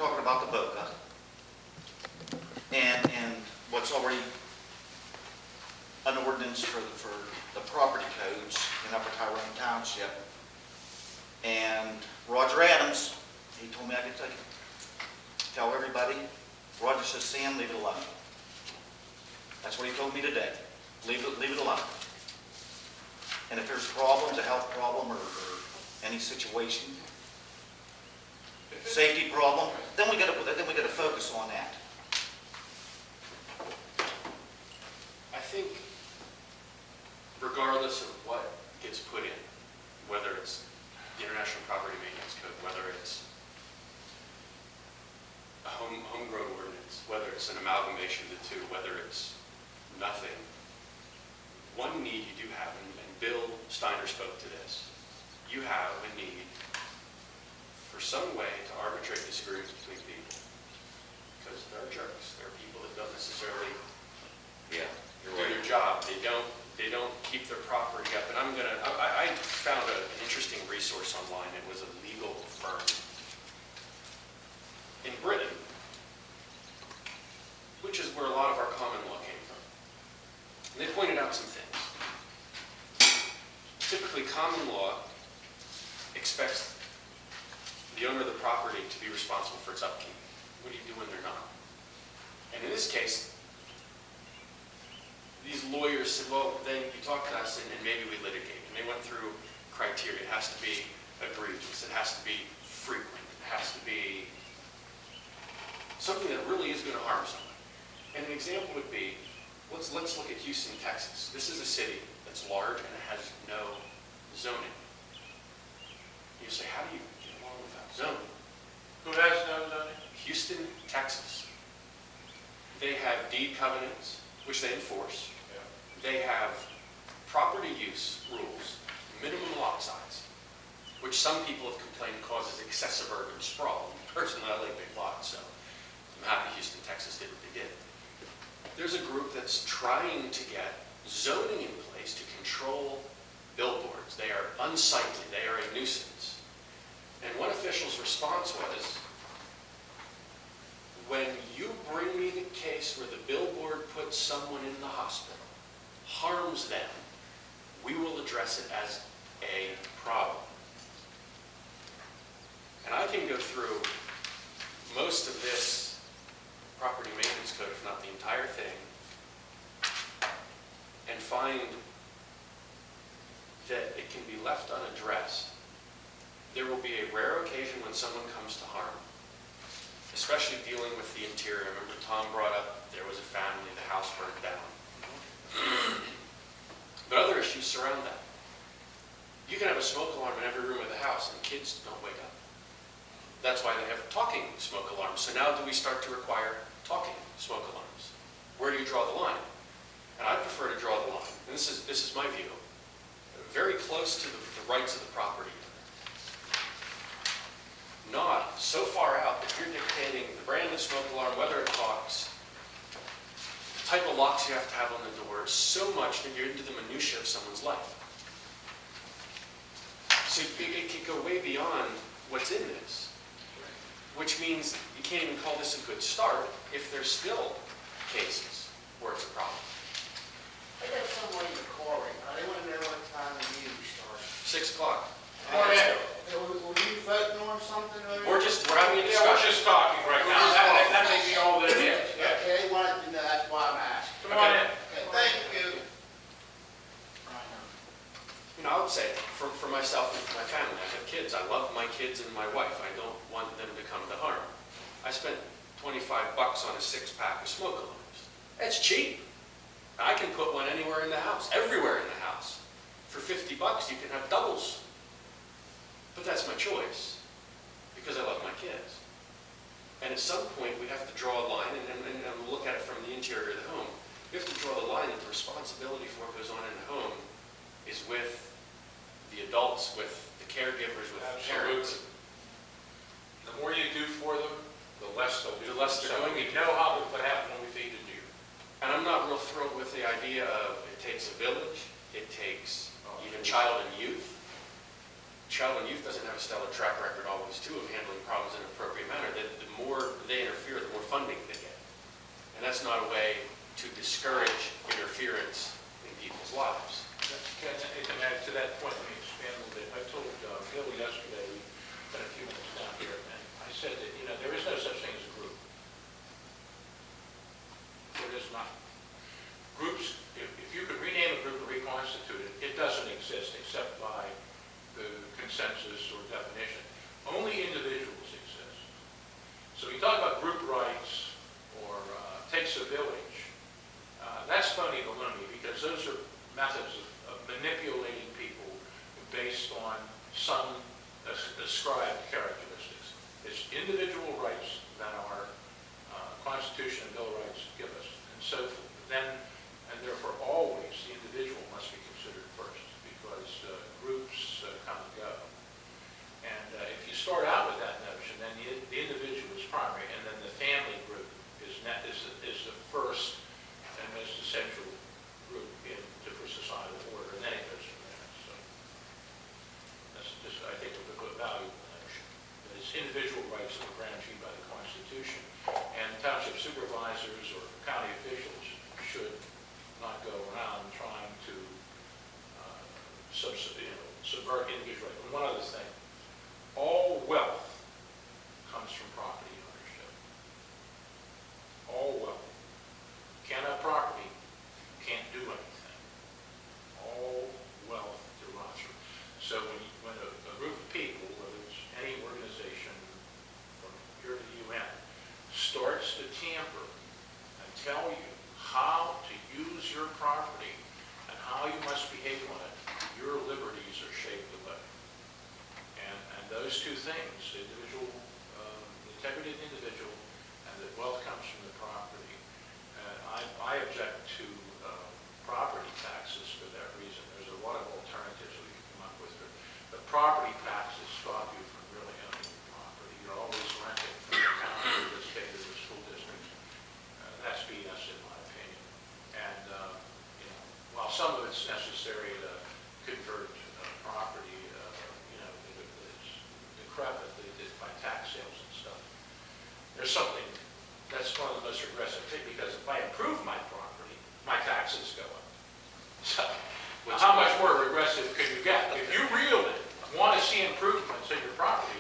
talking about the BOCA and what's already an ordinance for the property codes in Upper Tyrone Township. And Roger Adams, he told me I could tell everybody. Roger says, Sam, leave it alone. That's what he told me today. Leave it alone. And if there's problems, a health problem or any situation, safety problem, then we got to focus on that. I think regardless of what gets put in, whether it's the International Property Maintenance Code, whether it's a homegrown ordinance, whether it's an amalgamation of the two, whether it's nothing, one need you do have, and Bill Steiner spoke to this, you have a need for some way to arbitrate disagreements between people. Because there are jerks. There are people that don't necessarily do their job. They don't keep their property up. And I found an interesting resource online. It was a legal firm in Britain, which is where a lot of our common law came from. And they pointed out some things. Typically, common law expects the owner of the property to be responsible for its upkeep. What do you do when they're not? And in this case, these lawyers said, well, then you talk to us and maybe we litigate. And they went through criteria. It has to be egregious. It has to be frequent. It has to be something that really is going to harm someone. And an example would be, let's look at Houston, Texas. This is a city that's large and it has no zoning. You say, how do you get along without zoning? Who has no zoning? Houston, Texas. They have deed covenants, which they enforce. Yeah. They have property use rules, minimum lot size, which some people have complained causes excessive urban sprawl. Personally, I like big lots, so I'm happy Houston, Texas did what they did. There's a group that's trying to get zoning in place to control billboards. They are unsightly. They are a nuisance. And one official's response was, when you bring me the case where the billboard puts someone in the hospital, harms them, we will address it as a problem. And I can go through most of this property maintenance code, if not the entire thing, and find that it can be left unaddressed. There will be a rare occasion when someone comes to harm, especially dealing with the interior. I remember Tom brought up there was a family, the house burned down. But other issues surround that. You can have a smoke alarm in every room of the house and kids don't wake up. That's why they have talking smoke alarms. So now do we start to require talking smoke alarms? Where do you draw the line? And I prefer to draw the line, and this is my view, very close to the rights of the property owner. Not so far out that you're dictating the brand of smoke alarm, whether it talks, the type of locks you have to have on the door, so much that you're into the minutiae of someone's life. So it could go way beyond what's in this, which means you can't even call this a good start if there's still cases where it's a problem. I got someone in the car right now. They want to know what time the meeting starts. 6 o'clock. Were you voting on something? We're having a Yeah, we're discussion. just talking right now. That may be all that it is. Yeah. Okay, they wanted to know. That's why I'm asking. Come on in. Okay, thank you. You know, I would say for myself and for my family, I have kids. I love my kids and my wife. I don't want them to come to harm. I spent $25 on a 6-pack of smoke alarms. It's cheap. I can put one anywhere in the house, everywhere in the house. For $50, you can have doubles. But that's my choice, because I love my kids. And at some point, we have to draw a line, and look at it from the interior of the home. We have to draw the line that the responsibility for what goes on in the home is with the adults, with the caregivers, with the parents. The more you do for them, the less they'll do. The less they're doing. We know what happened when we feed the deer. And I'm not real thrilled with the idea of it takes a village, it takes even child and youth. Child and youth doesn't have a stellar track record always too of handling problems in an appropriate manner. The more that's not a way to discourage interference in people's lives. Can I add to that point, let me expand a little bit. I told Bill yesterday, we spent a few minutes down here, and I said that, there is no such thing as a group. There is not. Groups, if you could rename a group and reconstitute it, it doesn't exist except by the consensus or definition. Only individuals exist. So you talk about group rights or takes a village, that's phony baloney, because those are methods of manipulating people based on some ascribed characteristics. It's individual rights that our Constitution and Bill of Rights give us. And so then, and therefore always, the individual must be considered first, because groups come and go. And if you start out with that notion, then the individual is primary, and then the family group is the first and most essential group for societal order, and then it goes from there. So that's just, I think, a valuable notion. That it's individual rights that are guaranteed by the Constitution, and township supervisors or county officials should not go around trying to subvert individual rights. And one other thing, all wealth comes from property ownership. All wealth. Can't have property, can't do anything. All wealth derives from. So when a group of people, whether it's any organization from here to the UN, starts to tamper and tell you how to use your property and how you must behave on it, your liberties are shaped away. And those two things, the individual, the integrity of the individual, and that wealth comes from the property. I object to property taxes for that reason. There's a lot of alternatives we can come up with. But property taxes stop you from really owning the property. You're always renting from the county or the state or the school district. That's BS in my opinion. And while some of it's necessary to convert property, it's decrepit by tax sales and stuff. There's something that's one of the most regressive things, because if I improve my property, my taxes go up. So, how much more regressive could you get? If you really want to see improvements in your property,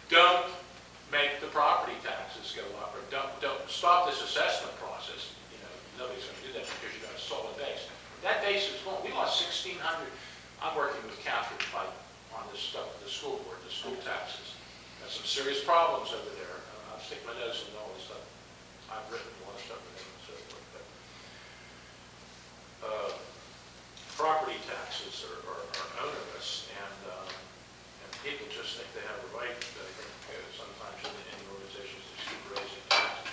don't make the property taxes go up, or don't stop this assessment process. Nobody's going to do that because you got a solid base. That base is gone. We lost 1,600. I'm working with Catherine to fight on this stuff, the school board, the school taxes. Got some serious problems over there. I'll stick my nose in all this stuff. I've written a lot of stuff with them and so forth. But, property taxes are onerous, and people just think they have a right. I think sometimes in organizations they keep raising taxes.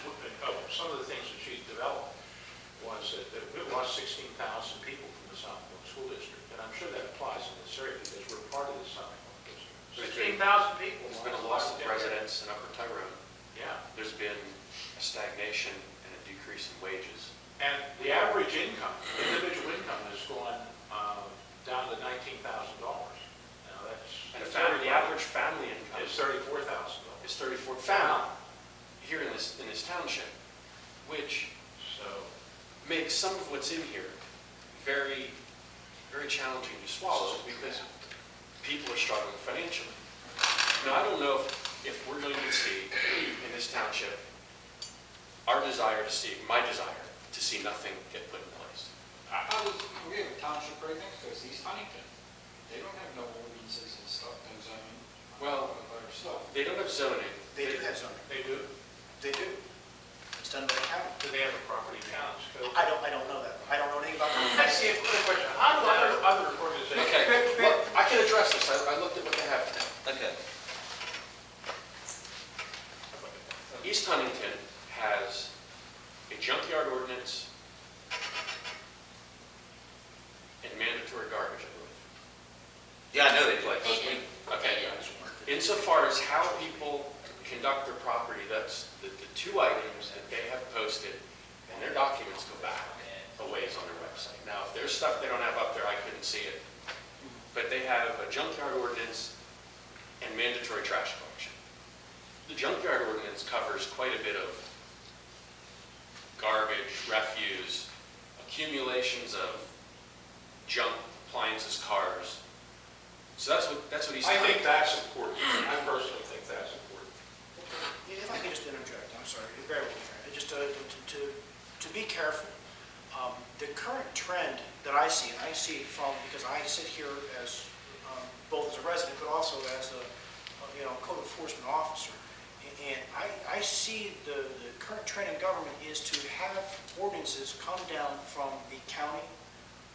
Some of the things that she's developed was that we lost 16,000 people from the South Point School District, and I'm sure that applies in this area because we're part of the South Point District. 16,000 people. There's been a loss of residents in Upper Tyrone. Yeah. There's been a stagnation and a decrease in wages. And the average income, individual income, has gone down to $19,000. Now that's The average family income is $34,000. is $34,000 here in this township, which makes some of what's in here very, very challenging to swallow because people are struggling financially. Now, I don't know if we're going to see in this township my desire to see nothing get put in place. We have a township right next to us, East Huntington. They don't have no ordinances and stuff, and zoning. Well, Better stuff. they don't have zoning. They do have zoning. They do? They do. It's done by the county. Do they have a property tax code? I don't know that. I don't know anything about that. Let's see a quick question. How do other organizations? Okay, well, I can address this. I looked at what they have now. Okay. East Huntington has a junkyard ordinance and mandatory garbage, I believe. Yeah, I know they play. Okay. Insofar as how people conduct their property, that's the two items that they have posted, and their documents go back a ways on their website. Now, if there's stuff they don't have up there, I couldn't see it. But they have a junkyard ordinance and mandatory trash collection. The junkyard ordinance covers quite a bit of garbage, refuse, accumulations of junk, appliances, cars. So that's what he's. I think that's important. I personally think that's important. If I could just interject, I'm sorry, bear with me. Just to be careful, the current trend that I see, and I see it from, because I sit here as, both as a resident, but also as a, code enforcement officer, and I see the current trend in government is to have ordinances come down from the county,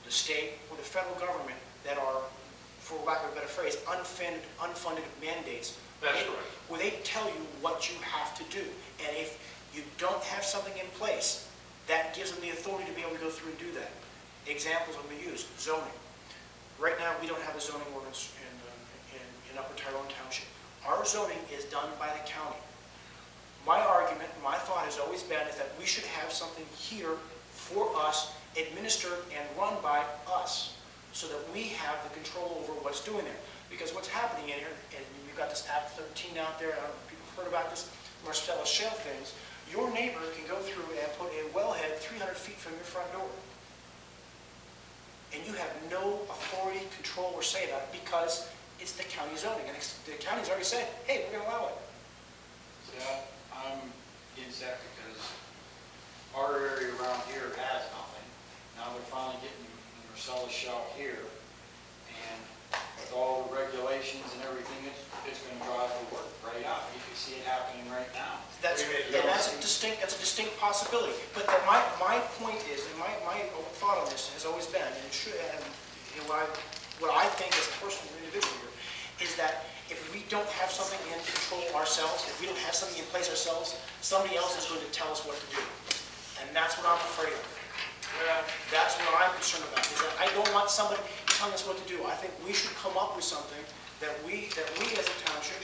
the state, or the federal government that are, for lack of a better phrase, unfunded mandates. That's right. Where they tell you what you have to do. And if you don't have something in place, that gives them the authority to be able to go through and do that. Examples I'm going to use, zoning. Right now, we don't have a zoning ordinance in Upper Tyrone Township. Our zoning is done by the county. My argument, my thought has always been is that we should have something here for us, administered and run by us, so that we have the control over what's doing there. Because what's happening in here, and we've got this Act 13 out there, I don't know if people have heard about this, Marcellus Shale things, your neighbor can go through and put a wellhead 300 feet from your front door. And you have no authority, control, or say about it because it's the county zoning. And the county's already said, hey, we're going to allow it. Yeah, I'm against that because our area around here has nothing. Now they're finally getting the Marcellus Shale here, and with all the regulations and everything, it's going to drive the work right out. You can see it happening right now. That's a distinct possibility. But my point is, and my thought on this has always been, and what I think as a person, an individual here, is that if we don't have something in control ourselves, if we don't have something in place ourselves, somebody else is going to tell us what to do. And that's what I'm afraid of. That's what I'm concerned about, is that I don't want somebody telling us what to do. I think we should come up with something that we as a township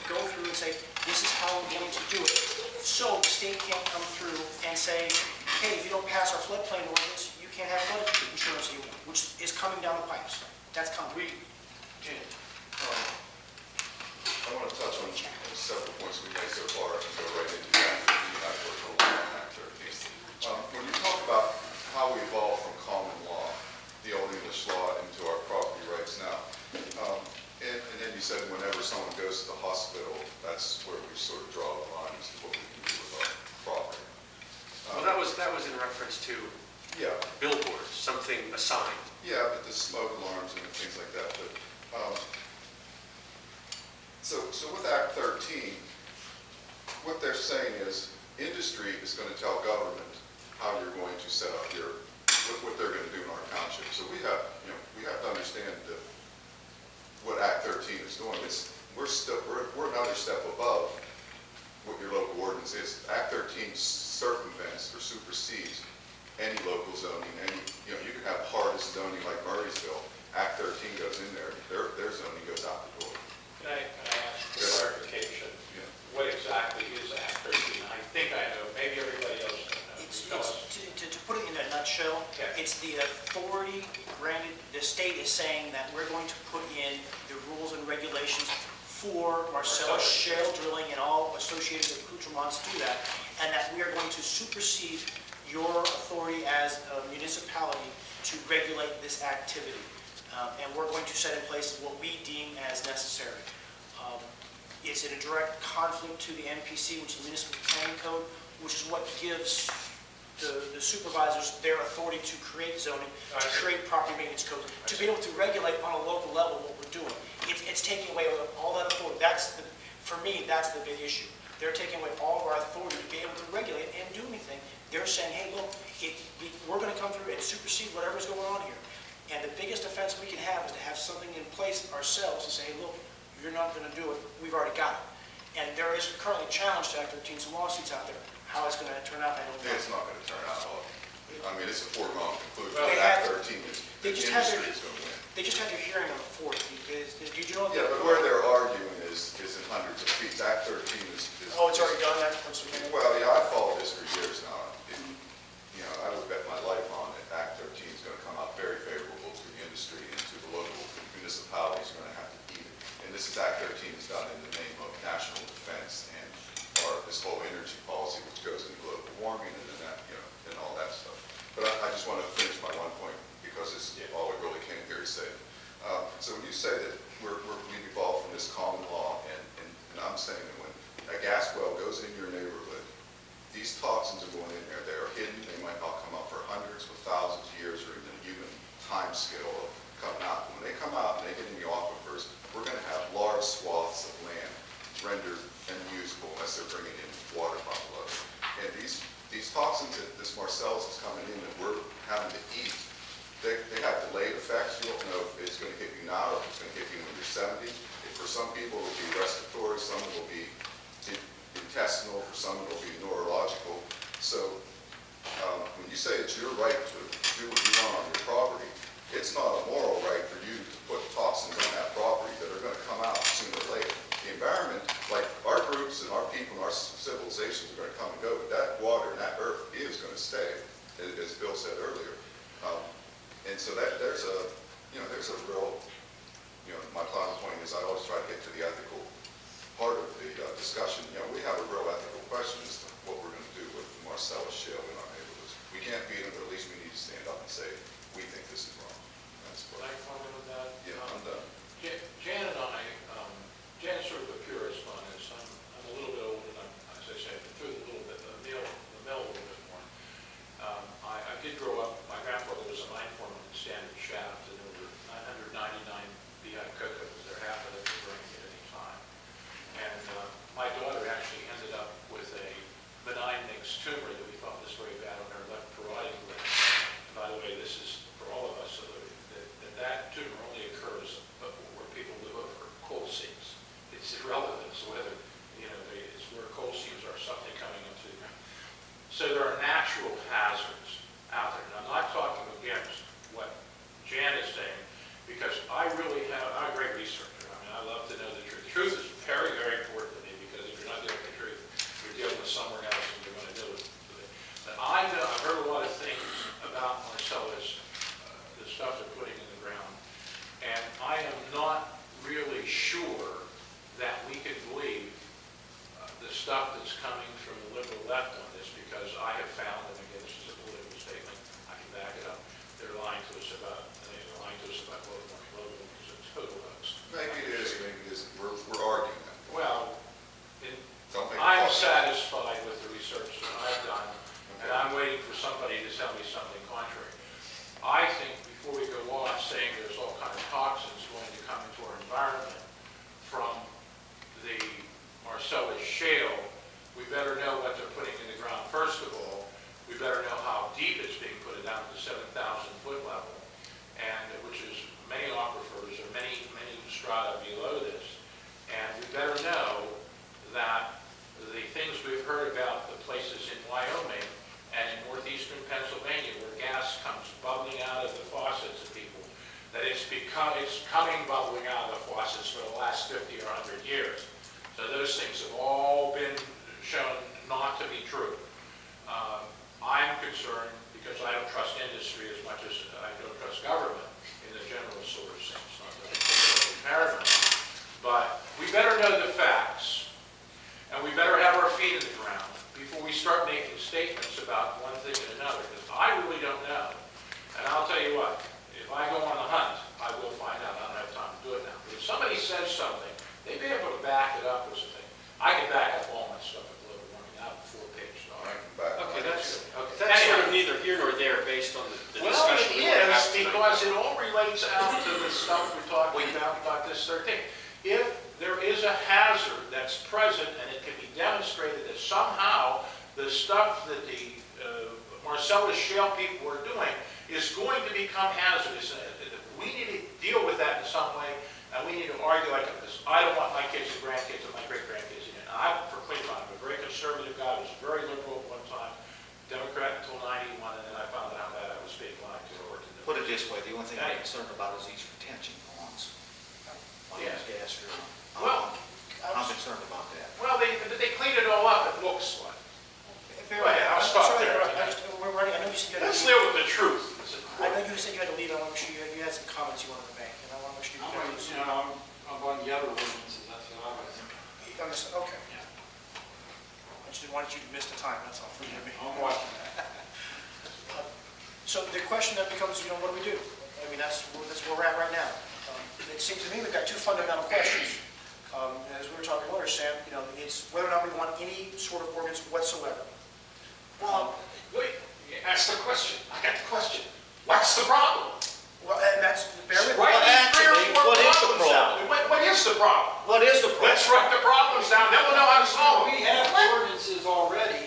go through and say, this is how we're going to do it. So the state can't come through and say, hey, if you don't pass our floodplain ordinance, you can't have flood insurance anymore, which is coming down the pipes. That's coming. I want to touch on several points we've made so far and go right into that. When you talk about how we evolved from common law, the old English law, into our property rights now, and then you said whenever someone goes to the hospital, that's where we sort of draw the line as to what we can do with our property. Well, that was in reference to Yeah. billboards, something assigned. Yeah, but the smoke alarms and things like that. But so with Act 13, what they're saying is industry is going to tell government how you're going to set up what they're going to do in our township. So we have to understand what Act 13 is doing. We're another step above what your local ordinance is. Act 13 circumvents or supersedes any local zoning. You can have hardest zoning like Murraysville. Act 13 goes in there. Their zoning goes out the door. Can I ask for clarification? Yeah. What exactly is Act 13? I think I know, maybe everybody else doesn't know. To put it in a nutshell, Yeah. it's the authority granted. The state is saying that we're going to put in the rules and regulations for Marcellus shale drilling and all associated accoutrements to that, and that we are going to supersede your authority as a municipality to regulate this activity. And we're going to set in place what we deem as necessary. It's in a direct conflict to the MPC, which is the Municipal Planning Code, which is what gives the supervisors their authority to create zoning, to create property maintenance codes, to be able to regulate on a local level what we're doing. It's taking away all that authority. For me, that's the big issue. They're taking away all of our authority to be able to regulate and do anything. They're saying, hey, look, we're going to come through and supersede whatever's going on here. And the biggest offense we can have is to have something in place ourselves to say, hey, look, you're not going to do it. We've already got it. And there is currently a challenge to Act 13, some lawsuits out there. How it's going to turn out, I don't know. It's not going to turn out well. I mean, it's a foregone conclusion. Well, Act 13 is, the they just had industry is going to win. They just had your hearing on the 4th. Did you know? Yeah, but where they're arguing is in hundreds of feet. Act 13 is... Oh, it's already done, that's Pennsylvania? Well, yeah, I've followed this for years now. I would bet my life on it. Act 13 is going to come out very favorable to the industry and to the local municipalities going to have to eat it. And this is Act 13 is done in the name of national defense and this whole energy policy, which goes into global warming, and then that, just want to finish my one point, because it's all I really came here to say. So when you say that we've evolved from this common law, and I'm saying that when a gas well goes in your neighborhood, these toxins are going in there. They are hidden. They might not come up for hundreds or thousands of years, or even a human time scale of coming out. When they come out and they get in the aquifers, we're going to have large swaths of land rendered unusable unless they're bringing in water buffalo. And these toxins that this Marcellus is coming in that we're having to eat, they have delayed effects. You don't know if it's going to hit you now or if it's going to hit you when you're 70. For some people, it will be respiratory. Some it will be intestinal. For some, it will be neurological. So when you say it's your right to do what you want on your property, it's not a moral right for you to put toxins on that property that are going to come out sooner or later. The environment, like our groups and our people and our civilizations are going to come and go, but that water and that earth is going to stay, as Bill said earlier. And so there's a real, my final point is I always try to get to the ethical part of the discussion. We have a real ethical question as to what we're going to do with the Marcellus shale in our neighborhoods. We can't beat them, but at least we need to stand up and say, we think this is wrong. That's Can what I comment on that? Yeah, I'm done. Jan and I, Jan's sort of a purist on this. I'm a little bit older than as I say, I've been through the mill a little bit more. I did grow up, my grandfather was a mine foreman in Standard Shaft, and there were 999 beehive cocoas. There half of them were burning at any time. And my daughter actually ended up with a benign mixed tumor that we thought was very bad on her left parotid gland. And by the way, this is for all of us, so that tumor only occurs where people live over coal seams. It's irrelevant to whether, it's where coal seams are, something coming into the ground. So there are natural hazards out there. And I'm not talking against what Jan is saying, because I'm a great researcher. I mean, I love to know the truth. The truth is very, very important to me, because if you're not dealing with the truth, you're dealing with somewhere else and you're going to deal with it. But I've heard a lot of things about Marcellus, the stuff they're putting in the ground, and I am not really sure that we can believe the stuff that's coming from the liberal left on this, because I have found, and again, this is a political statement, I can back it up, they're lying to us about global warming, because it's total hoax. Maybe it is, maybe it isn't. We're arguing that. Well, Don't make I'm it satisfied with the research that I've done, and I'm waiting for somebody to tell me something contrary. I think before we go on saying there's all kinds of toxins going to come into our environment from the Marcellus shale, we better know what they're putting in the ground. First of all, we better know how deep it's being put down to the 7,000 foot level, and which is many aquifers or many strata below this. And we better know that the things we've heard about, the places in Wyoming and in northeastern Pennsylvania where gas comes bubbling out of the faucets of people, that it's coming bubbling out of the faucets for the last 50 or 100 years. So those things have all been shown not to be true. I'm concerned because I don't trust industry as much as I don't trust government in the general sort of sense, not the comparative. But we better know the facts, and we better have our feet in the ground before we start making statements about one thing and another, because I really don't know. And I'll tell you what, if I go on the hunt, I will find out. I don't have time to do it now. But if somebody says something, they may be able to back it up with something. I can back up all my stuff with global warming, not a full-page I story. can back Okay, that's Okay. sort of neither here nor there based on the Well, discussion it we want to have is, tonight. because it all relates out to the stuff we're talking about this 13. If there is a hazard that's present and it can be demonstrated that somehow the stuff that the Marcellus shale people are doing is going to become hazardous, we need to deal with that in some way, and we need to argue like this. I don't want my kids and grandkids and my great-grandkids in it. And I'm a very conservative guy. I was very liberal at one time, Democrat until 91, and then I found out that I was being lied to or to Put it this way, the only thing I'm concerned about is these retention ponds on Yeah. these gas drilling. Well, I'm concerned about that. Well, they cleaned it all up, it looks like. Go ahead, I'll stop there. I know you said you had Let's to deal leave. with the truth. I know you said you had to leave. I want to make sure you had some comments you wanted to make, and I want to make sure you got those. I'm on the other ordinances, that's what I was. Okay. I just didn't want you to miss the time, that's all, forgive me. I'm watching that. So the question then becomes, what do we do? I mean, that's where we're at right now. It seems to me we've got two fundamental questions. As we were talking earlier, Sam, it's whether or not we want any sort of ordinance whatsoever. Wait, ask the question. I got the question. What's the problem? Well, and that's, bear with me. Write me three or actually, four what is the problems down. What is the problem? What is the problem? Let's write the problems down, then we'll know how to solve them. We have ordinances already.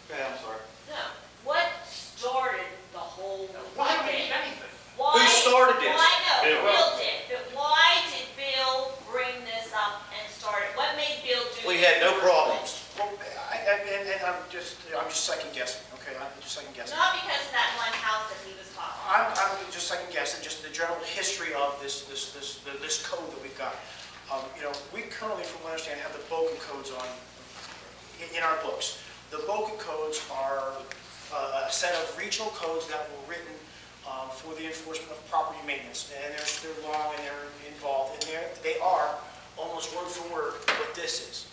Okay, I'm sorry. No, what started the whole Why do we thing? need anything? Why- Who started this? Why, no, Bill. Bill did, but why did Bill bring this up and start it? What made Bill do this? We had no problems. Well, and I'm just second guessing, okay? I'm just second guessing. Not because of that one house that he was talking about. I'm just second guessing, just the general history of this code that we've got. We currently, from what I understand, have the BOCA codes in our books. The BOCA codes are a set of regional codes that were written for the enforcement of property maintenance. And they're long and they're involved, and they are almost word for word what this is.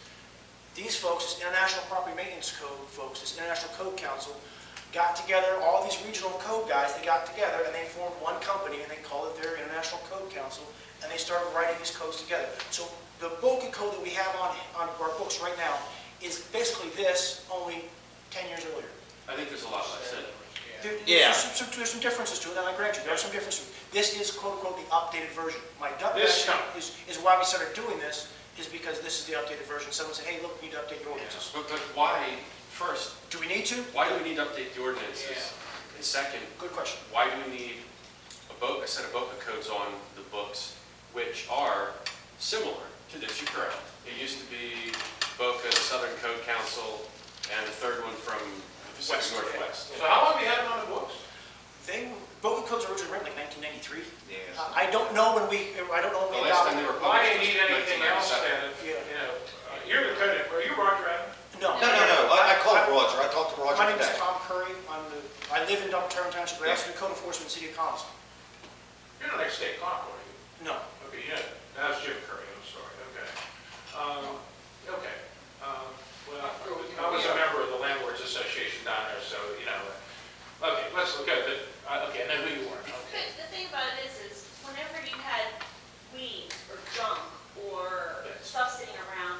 These folks, this International Property Maintenance Code folks, this International Code Council, got together, all these regional code guys, they got together and they formed one company and they called it their International Code Council, and they started writing these codes together. So the BOCA code that we have on our books right now is basically this, only 10 years earlier. I think there's a lot less in it. Yeah. There's some differences to it, and I grant you, there are some differences. This is quote-unquote the updated version. My gut This reaction is why we started doing this, is because this is the updated version. Someone said, hey, look, we need to update your ordinances. But why, first, Do we need to? why do we need to update the ordinances? And second, Good question. why do we need a set of BOCA codes on the books which are similar to this? You're correct. It used to be BOCA, the Southern Code Council, and the third one from the Pacific Northwest. So how long have you had them on the books? BOCA codes were originally written like 1993. Yes. I don't know when we The last time they were Why published do you need was anything else 1997. then? You're the code, are you Roger Adam? No. No. I called Roger. I talked to Roger My name is today. Tom Curry. I live in Upper Tyrone Township, but I also do code enforcement in the city of Connellsville. You're not like state cop, are you? No. Okay, yeah, that's Jim Curry, I'm sorry, okay. Okay, well, I was a member of the Landlords Association down there, so, okay, let's look at it, okay, and then who you are, okay. But the thing about it is whenever you had weeds or junk or stuff sitting around,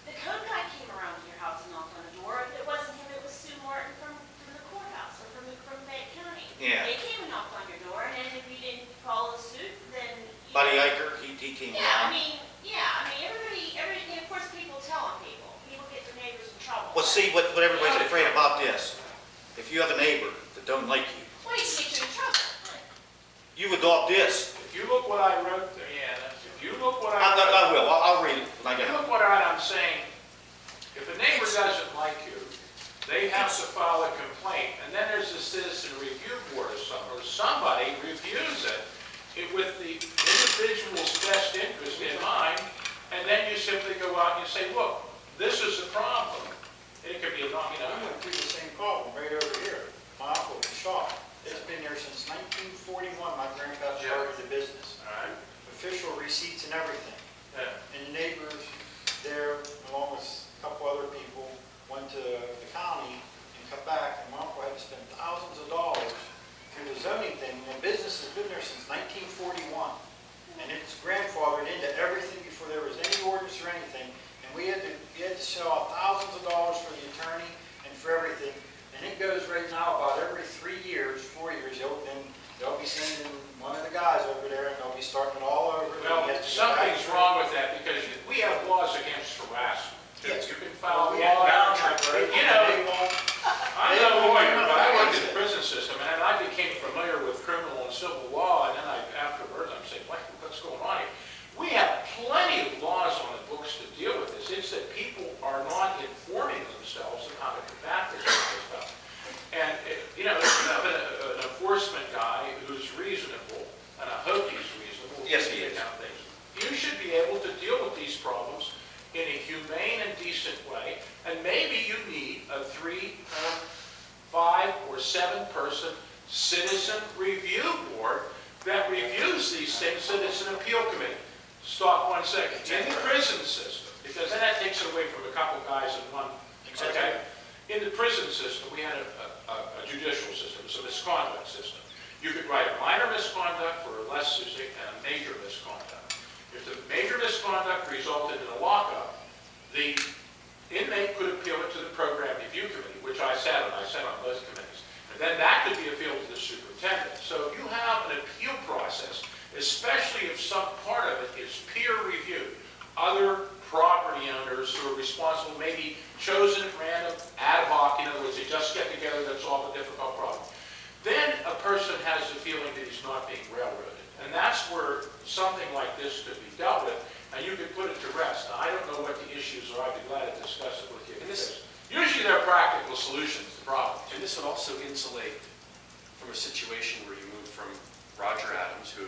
the code guy came around to your house and knocked on the door. If it wasn't him, it was Sue Martin from the courthouse or from Fayette County. Yeah. They came and knocked on your door, and then if you didn't follow suit, then you... Buddy Iker, he came Yeah, down. everybody, of course, people tell on people. People get their neighbors in trouble. Well, see, what everybody's afraid about this, if you have a neighbor that don't like you, Well, you can get you in trouble. you adopt this. If you look what I wrote there, if you look what I I wrote. will. I'll read it when I If get you home. look what I'm saying, if a neighbor doesn't like you, they have to file a complaint, and then there's a citizen review board or somebody reviews it with the individual's best interest in mind, and then you simply go out and you say, look, this is the problem. It could be a, We went through the same problem right over here. My uncle, Shaw, it's been there since 1941. My grandpa started the business. all right? Official receipts and everything. Yeah. And the neighbors there, along with a couple other people, went to the county and come back, and my uncle had to spend thousands of dollars through the zoning thing. And the business has been there since 1941. And it's grandfathered into everything before there was any ordinance or anything. And we had to shell out thousands of dollars for the attorney and for everything. And it goes right now about every 3 years, 4 years, they'll be sending one of the guys over there and they'll be starting it all over. Well, Then you have to go something's back. wrong with that, because we have laws against harassment. Yes. You can file We had laws, voucher, you know, they won't- I'm no lawyer, but I worked in the prison system, and I became familiar with criminal and civil law, and then afterwards, I'm saying, what's going on here? We have plenty of laws on the books to deal with this. It's that people are not informing themselves of how to combat this kind of stuff. And, if you have an enforcement guy who's reasonable, and I hope he's reasonable. Yes, he is. You should be able to deal with these problems in a humane and decent way, and maybe you need a 3, 5, or 7-person citizen review board that reviews these things, so it's an appeal committee. Stop 1 second. In the prison system, because then that takes it away from a couple guys in one. Exactly. Okay? In the prison system, we had a judicial system, it's a misconduct system. You could write a minor misconduct for a less, and a major misconduct. If the major misconduct resulted in a lockup, the inmate could appeal it to the program review committee, which I sat on both committees. And then that could be appealed to the superintendent. So if you have an appeal process, especially if some part of it is peer reviewed, other property owners who are responsible may be chosen at random, ad hoc, in other words, they just get together to solve a difficult problem. Then a person has the feeling that he's not being railroaded. And that's where something like this could be dealt with, and you could put it to rest. Now, I don't know what the issues are, I'd be glad to discuss it with you. And this- Usually they're practical solutions to problems. And this would also insulate from a situation where you move from Roger Adams, who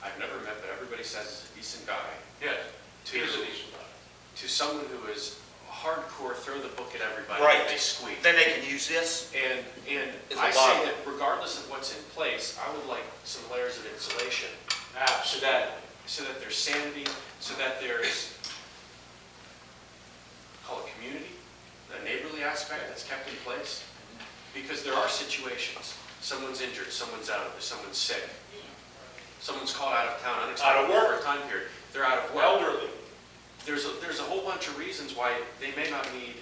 I've never met, but everybody says is a decent guy, Yes, to, here's a decent guy. to someone who is hardcore, throw the book at everybody Right. if they squeak. Then they can use this. And It's I a say bottom. that regardless of what's in place, I would like some layers of insulation so that there's sanity, so that there's, call it community, the neighborly aspect that's kept in place. Because there are situations, someone's injured, someone's out of, someone's sick, someone's called out of town Out of unexpectedly work. for a time period, they're out of work. Elderly. There's a whole bunch of reasons why they may not need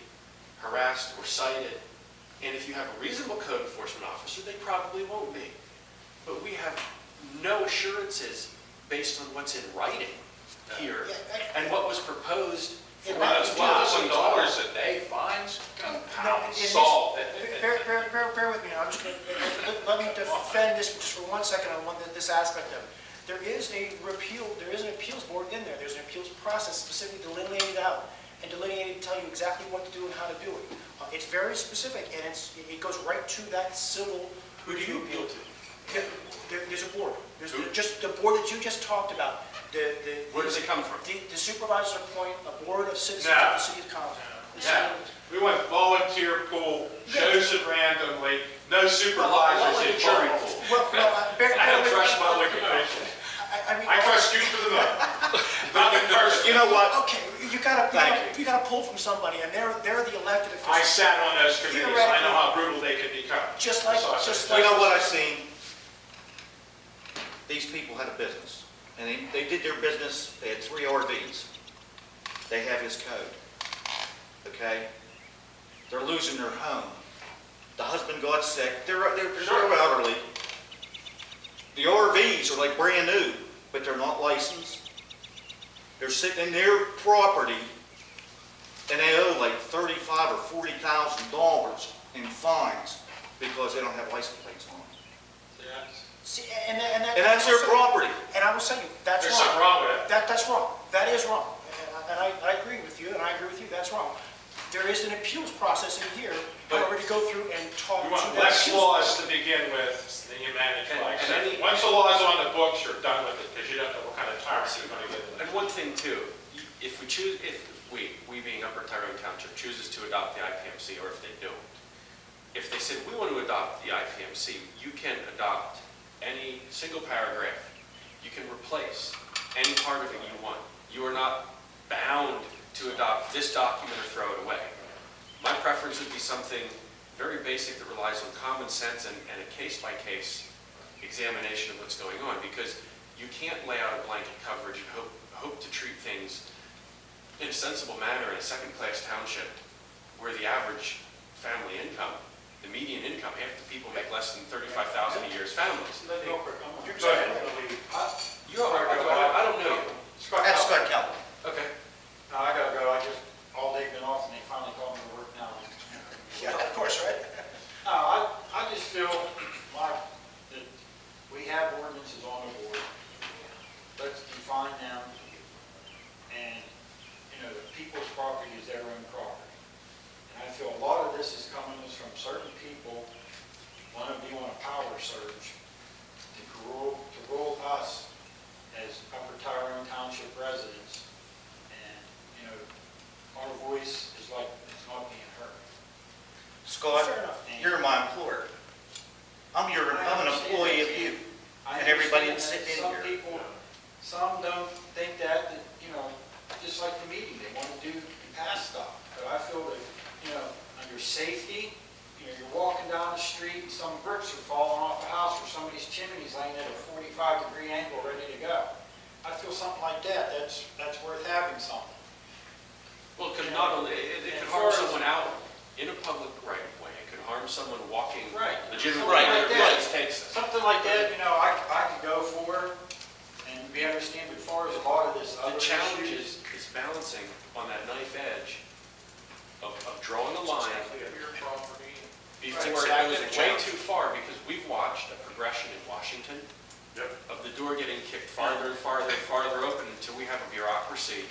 harassed or cited. And if you have a reasonable code enforcement officer, they probably won't be. But we have no assurances based on what's in writing here and what was proposed. For those $1,000 a day fines, compound salt. Bear with me, I'm just going to, let me defend this just for 1 second on this aspect of it. There is an appeals board in there, there's an appeals process specifically delineated out and delineated to tell you exactly what to do and how to do it. It's very specific, and it goes right to that civil Who do you appeal to? There's a board. There's Who? just the board that you just talked about. Where does it come from? The supervisors appoint a board of citizens No. of the city of Compton. Yeah, we went volunteer pool, chosen randomly, no supervisors in jury pool. Well, bear I don't with trust me. my liquor commission. I mean, I trust you for the money. Not the person. You know what? okay, you gotta pull from somebody, and they're the elected I officials. sat on those committees, I know how brutal they can become. Just like- You know what I've seen? These people had a business, and they did their business, they had 3 RVs. They have his code, okay? They're losing their home. The husband got sick, they're elderly. The RVs are like brand new, but they're not licensed. They're sitting in their property, and they owe like $35,000 or $40,000 in fines because they don't have license plates on them. See, And that's their property. And I will say, that's There's wrong. something wrong with it. That's wrong. That is wrong. And I agree with you, and I agree with you, that's wrong. There is an appeals process in here, But- however, to go through and talk You to want that less appeals. laws to begin with, then you manage like that. Once the law's on the books, you're done with it, because you don't know what kind of tyrant you're going to get in. And one thing too, if we being Upper Tyrone Township chooses to adopt the IPMC, or if they don't, if they said, we want to adopt the IPMC, you can adopt any single paragraph. You can replace any part of it you want. You are not bound to adopt this document or throw it away. My preference would be something very basic that relies on common sense and a case-by-case examination of what's going on, because you can't lay out a blanket coverage and hope to treat things in a sensible manner in a second-class township where the average family income, the median income, half the people make less than $35,000 a year as families. Go ahead. I don't know you. That's Scott Kelly. Okay. No, I gotta go, all day been off and they finally called me to work now. Yeah, of course, right? No, I just feel like that we have ordinances on the board. Let's define them, and, the people's property is their own property. And I feel a lot of this is coming from certain people want to be on a power surge to rule us as Upper Tyrone Township residents. And, our voice is like, it's not being heard. Scott, Fair enough. you're my employer. I'm an employee of you. I And everybody understand that's sitting that in here. Some don't think that, just like the meeting, they want to pass stuff. But I feel that, under there's safety. You know, you're walking down the street and some bricks are falling off a house or somebody's chimney's laying at a 45-degree angle ready to go. I feel something like that, that's worth having something. Well, it could not only, it could harm someone out in a public right of way, it could harm someone walking Right. legitimately Something where like their that. place takes them. Something like that, you know, I could go for, and we understand as far as a lot of this The other challenge issues. is balancing on that knife edge of drawing a line Your property. before it exactly goes the way challenge. too far, because we've watched a progression in Washington of the door getting kicked farther and farther and farther open until we have a bureaucracy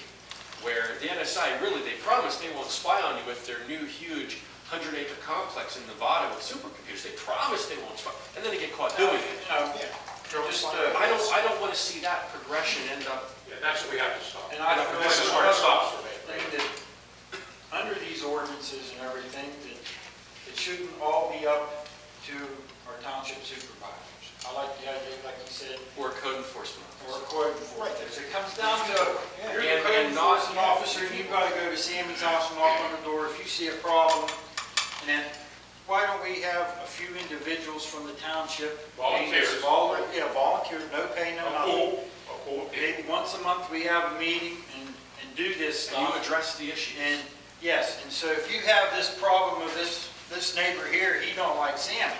where the NSI, really, they promise they won't spy on you with their new huge 100-acre complex in Nevada with supercomputers. They promise they won't spy, and then they get caught doing it. I don't want to see that progression end up. Yeah, that's what we have to stop. And I feel This is like where it stops for me. thing that, under these ordinances and everything, that it shouldn't all be up to our township supervisors. I like the idea, like you said, Or code enforcement or officers. code enforcement. If it comes down to, you're the And- code and not- enforcement officer, and you've got to go to Sammy's house and knock on the door if you see a problem, and then, why don't we have a few individuals from the township? Volunteers. Yeah, volunteers, no pay, no nothing. A pool. Maybe once a month, we have a meeting and do this And you stuff. address the issues. And, yes, and so if you have this problem of this neighbor here, he don't like Sammy.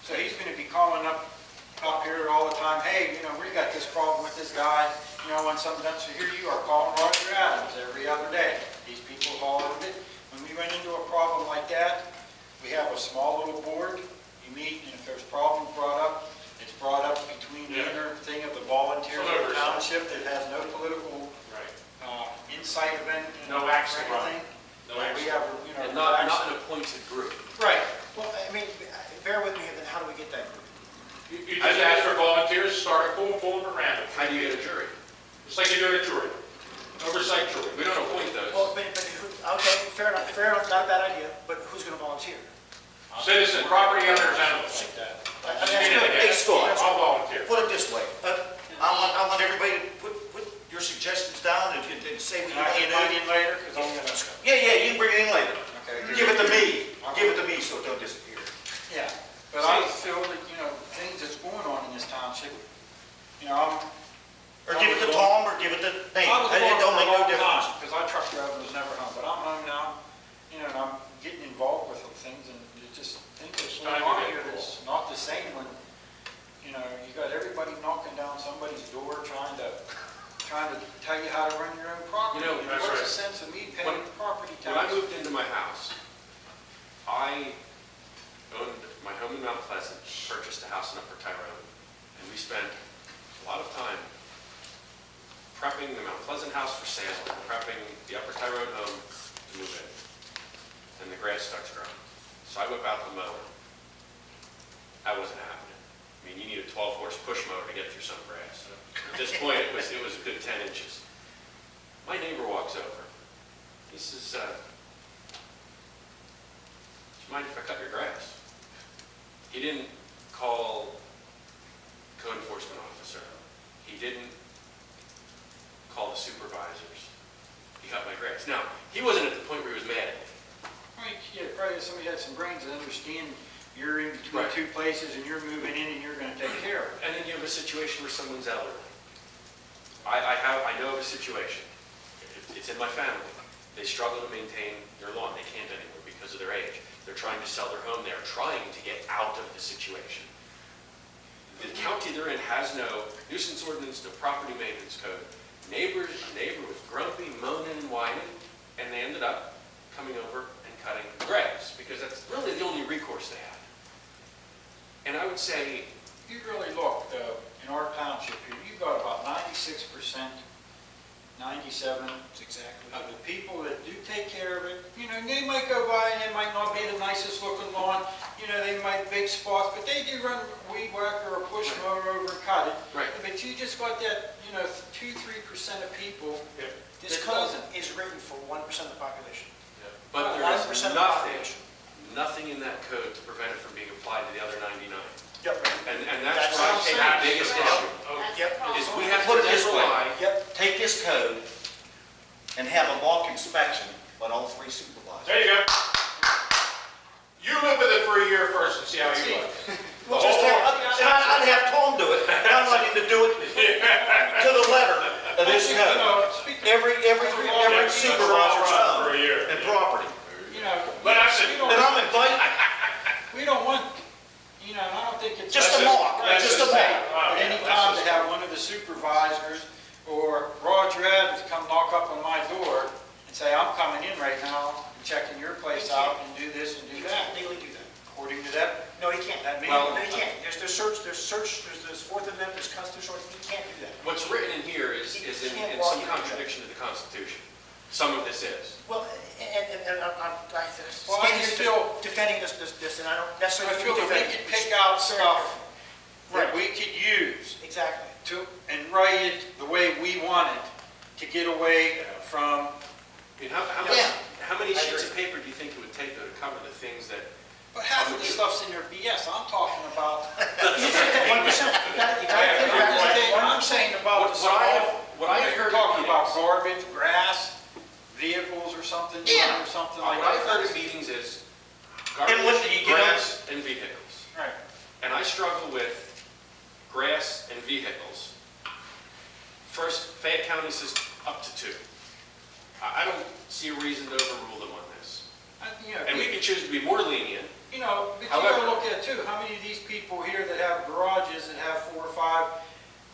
So he's gonna be calling up here all the time, hey, you know, we got this problem with this guy, you know, when something done, so here you are calling Roger Adams every other day. These people all over it. When we run into a problem like that, we have a small little board, you meet, and if there's problems brought up, it's brought up between the Yeah. inner thing of the volunteers Some of the oversight. township that has no political Right. insight of it. No axe to grind. anything. No We axe. have, you know. And not actually- an appointed group. Right. Well, I mean, bear with me, then how do we get that group? You just ask for volunteers, start a pool, pull them at random. How do you get a jury? Just like you do at a jury. Oversight jury. We don't appoint those. Well, but who, okay, fair enough, not a bad idea, but who's gonna volunteer? Citizen, property owners, animals. Like that. I mean, Hey, Scott. I'll volunteer. Put it this way, I want everybody to put your suggestions down and say what Can I you get want mine to do. in later? Because I'm gonna. Yeah, you can bring it in later. Okay. Give it to me so it don't disappear. Yeah, but I feel that, you know, things that's going on in this township, you know, Or give it to Tom, or give it to Nate. I was It going don't for a make no long difference. time, because I truck driver was never home, but I'm home now, you know, and I'm getting involved with things, and it just, things that's going Time to on get here that's not the same when, you know, you got everybody knocking down somebody's door, trying to tell you how to run your own property. You know, And that's what's the right. sense of me paying property When I tax? moved into my house, I owned my home in Mount Pleasant, purchased a house in Upper Tyrone, and we spent a lot of time prepping the Mount Pleasant house for sale, and prepping the Upper Tyrone home to move in. And the grass starts growing. So I whip out the mower. That wasn't happening. I mean, you need a 12-horse push mower to get through some grass. At this point, it was a good 10 inches. My neighbor walks over. He says, do you mind if I cut your grass? He didn't call code enforcement officer. He didn't call the supervisors. He cut my grass. Now, he wasn't at the point where he was mad at me. Well, yeah, probably somebody had some brains to understand you're in between Right. two places and you're moving in and you're gonna take care of it. And then you have a situation where someone's elderly. I know of a situation. It's in my family. They struggle to maintain their lawn. They can't anymore because of their age. They're trying to sell their home. They're trying to get out of the situation. The county they're in has no nuisance ordinance, no property maintenance code. A neighbor was grumpy, moaning and whining, and they ended up coming over and cutting the grass because that's really the only recourse they had. And I would say, You really look, though, in our township here, you've got about 96%, 97% Exactly. of the people that do take care of it. You know, they might go by and it might not be the nicest looking lawn, you know, they might big spots, but they do run a weed whacker or a push mower over and cut it. Right. But you just got that, you know, 2-3% of people This that code doesn't. is written for 1% of the population. but there 1% is of the population. nothing in that code to prevent it from being applied to the other 99. Yep. And That's that's where I what I'm take saying. the biggest issue. That's Yep. the problem. Is we have Put to it this then way. rely. Yep. Take this code and have a mock inspection on all three supervisors. There you go. place out and do this and do You that. can't legally do that. According to that, No, he can't. That Well, No, he can't. There's Fourth Amendment, there's constitutional rights, he can't do that. What's written in here is He in can't walk some in. contradiction to the Constitution. Some of this is. Well, and I'm Well, I standing just here feel- defending this, and I don't I necessarily feel that we defend could it. pick out stuff Right. that we could use Exactly. and write it the way we want it to get away from, I mean, how many I sheets agree. of paper do you think it would take though to cover the things that, but half of the stuff's in there BS. I'm talking about, 1%. You got to figure out. I'm saying about. what I have You're heard talking at about meetings, garbage, grass, vehicles or something, Yeah. or something what like I've heard that. at meetings is And what garbage, do you get grass, and vehicles. Right. And I struggle with grass and vehicles. First, Fayette County says up to 2. I don't see a reason to overrule them on this. And we can choose to be more lenient. You know, but you However- gotta look at it too, how many of these people here that have garages that have 4 or 5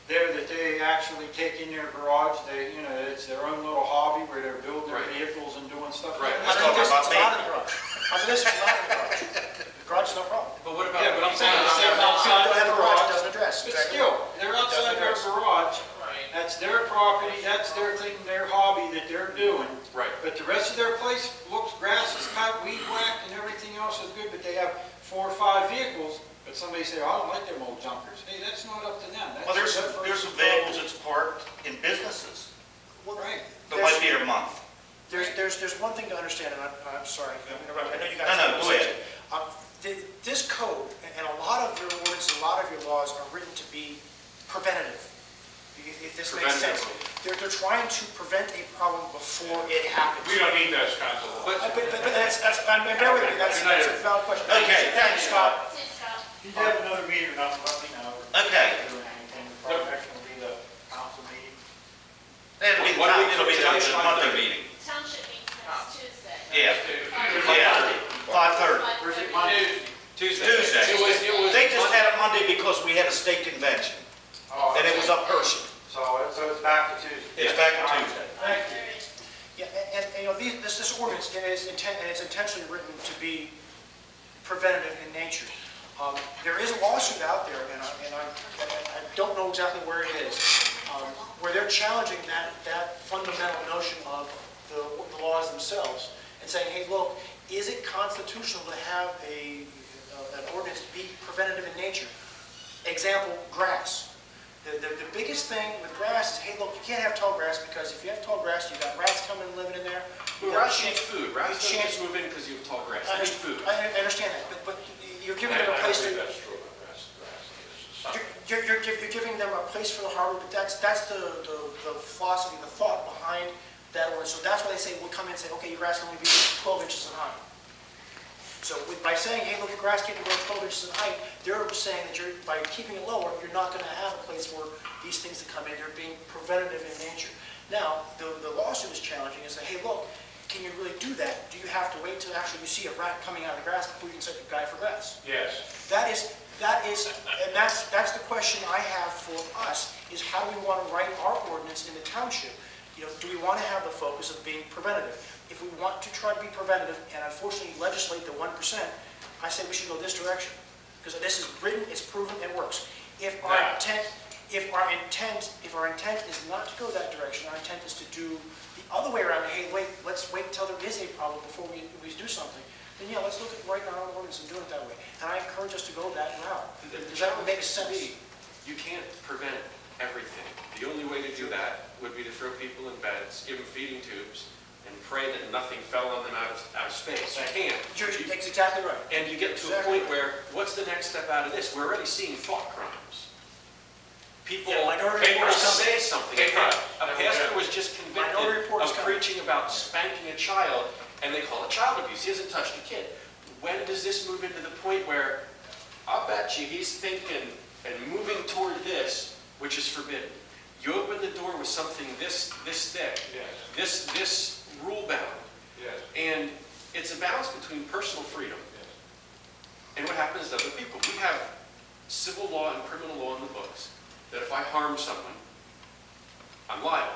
there that they actually take in their garage, it's their own little hobby where they're building their Right. vehicles and doing stuff Right. like I that. think this is Talking allowed about in the garage. I mean, this is allowed in the garage. The garage is no problem. But what about? Yeah, but I'm saying people it's that still have- outside Don't have a their garage, it garage. doesn't address. But Exactly. still, they're outside their Doesn't garage, that's their property, that's their thing, their hobby that they're doing. Right. But the rest of their place looks, grass is cut, weed whacked, and everything else is good, but they have 4 or 5 vehicles, but somebody say, oh, I don't like them old junkers. Hey, that's not up to them. That's Well, there's their some personal vehicles that's parked in businesses Well, Right. that might be here a month. There's one thing to understand, and I'm sorry, I'm interrupting. I know you guys. No, go ahead. This code, and a lot of your ordinances, a lot of your laws are written to be preventative. If this makes sense. They're trying to prevent a problem before it happens. We don't need those kinds of laws. But that's, bear with me, that's a valid question. Okay, thanks, Scott. See, Scott. If you have another meeting, not let me know. Okay. Doing anything, probably next one will be the council meeting. It'll be the Monday meeting. Township meets next Tuesday. Yeah, yeah, 5:30. Where's it, Monday? Tuesday. Tuesday. It was They just Monday. had it Monday because we had a state convention, Oh, and it was up Hershey. So it's back to Tuesday. It's back to Tuesday. Thank you. Yeah, and you know, this ordinance is intentionally written to be preventative in nature. There is a lawsuit out there, and I don't know exactly where it is, where they're challenging that fundamental notion of the laws themselves and saying, hey, look, is it constitutional to have an ordinance be preventative in nature? Example, grass. The biggest thing with grass is, hey, look, you can't have tall grass because if you have tall grass, you've got rats coming and living in there. Well, rats need food. Rats don't can't- just move in because you have tall grass. I They need food. understand that, but you're giving them a I place don't to, think that's true about grass. you're giving them a place for the harbor, but that's the philosophy, the thought behind that ordinance. So that's why they say, we'll come in and say, okay, your grass can only be 12 inches in height. So by saying, hey, look, your grass can't go 12 inches in height, they're saying that by keeping it lower, you're not going to have a place where these things that come in, they're being preventative in nature. Now, the lawsuit is challenging and say, hey, look, can you really do that? Do you have to wait till actually you see a rat coming out of the grass before you can set the guy for grass? Yes. That is, and that's the question I have for us, is how do we want to write our ordinance in the township? You know, do we want to have the focus of being preventative? If we want to try to be preventative and unfortunately legislate the 1%, I say we should go this direction. Because this is written, it's proven, it works. If our intent is not to go that direction, our intent is to do the other way around, hey, wait, let's wait until there is a problem before we do something, then yeah, let's look at writing our own ordinance and doing it that way. And I encourage us to go that route. Does that make sense? You can't prevent everything. The only way to do that would be to throw people in beds, give them feeding tubes, and pray that nothing fell on them out of space. You can't. That's exactly right. And you get to a point where, what's the next step out of this? We're already seeing thought crimes. People, Yeah, Minority they Report want to is coming. say something. Hate crimes. A pastor was just Minority convicted Report is of coming. preaching about spanking a child, and they call it child abuse. He hasn't touched a kid. When does this move into the point where, I'll bet you he's thinking and moving toward this, which is forbidden. You open the door with something this thick, Yes. this rule-bound, Yes. and it's a balance between personal freedom and what happens to other people. We have civil law and criminal law in the books that if I harm someone, I'm liable.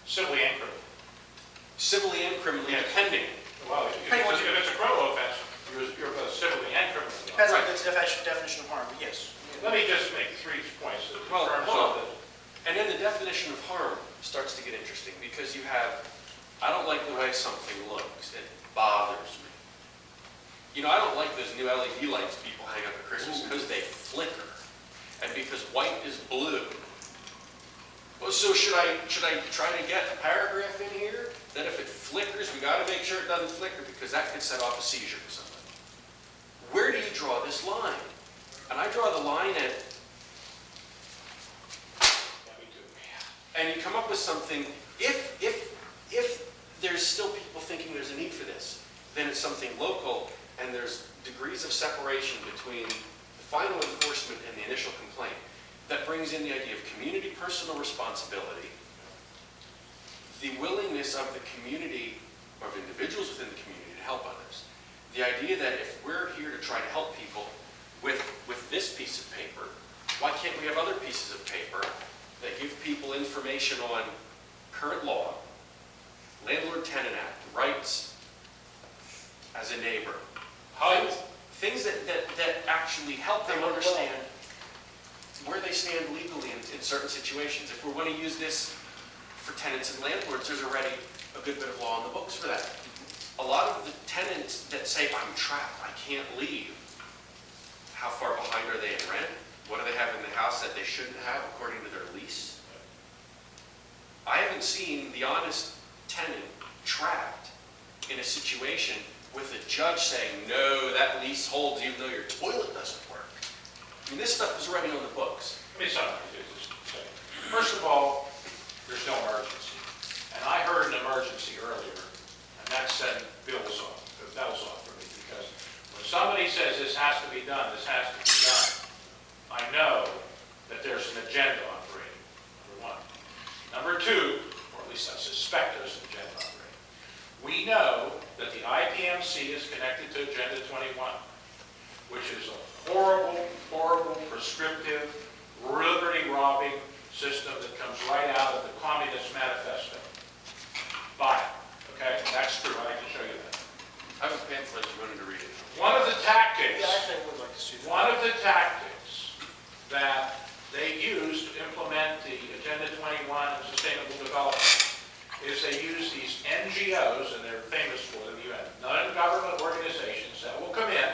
Civilly and criminally. Civilly and criminally, depending. Well, if it's a criminal offense, you're both civilly and criminally liable. Depends on the definition of harm, but yes. Let me just make 3 points in Well, terms hold of on. And then the definition of harm starts to get interesting, because you have, I don't like the way something looks, it bothers me. You know, I don't like those new LED lights people hang up at Christmas because they flicker, and because white is blue. Well, so should I try to get a paragraph in here that if it flickers, we gotta make sure it doesn't flicker, because that could set off a seizure to somebody. Where do you draw this line? And I draw the line at, and you come up with something, if there's still people thinking there's a need for this, then it's something local, and there's degrees of separation between the final enforcement and the initial complaint. That brings in the idea of community personal responsibility, the willingness of the community, or of individuals within the community to help others. The idea that if we're here to try to help people with this piece of paper, why can't we have other pieces of paper that give people information on current law, Landlord-Tenant Act, rights as a neighbor, things that actually help them understand where they stand legally in certain situations. If we want to use this for tenants and landlords, there's already a good bit of law on the books for that. A lot of the tenants that say, I'm trapped, I can't leave, how far behind are they in rent? What do they have in the house that they shouldn't have according to their lease? I haven't seen the honest tenant trapped in a situation with a judge saying, no, that lease holds even though your toilet doesn't work. I mean, this stuff is already on the books. Let me summarize this. First of all, there's no emergency. And I heard an emergency earlier, and that set bells off for me, because when somebody says this has to be done, this has to be done, I know that there's an agenda operating, number one. Number two, or at least I suspect there's an agenda operating. We know that the IPMC is connected to Agenda 21, which is a horrible, horrible, prescriptive, liberty-robbing system that comes right out of the Communist Manifesto. Buy it, okay? That's true, I can show you that. I have a pamphlet if you wanted to read it. One of the tactics, Yeah, I think we'd like to see that. one of the tactics that they use to implement the Agenda 21 and Sustainable Development is they use these NGOs, and they're famous for them. You have non-government organizations that will come in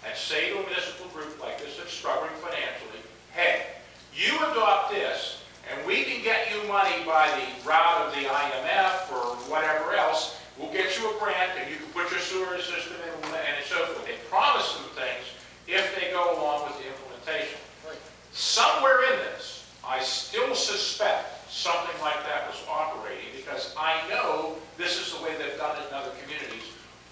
and say to a municipal group like this that's struggling financially, hey, you adopt this, and we can get you money by the route of the IMF or whatever else. We'll get you a grant, and you can put your sewer system in, and so forth. They promise them things if they go along with the implementation. Right. Somewhere in this, I still suspect something like that was operating, because I know this is the way they've done it in other communities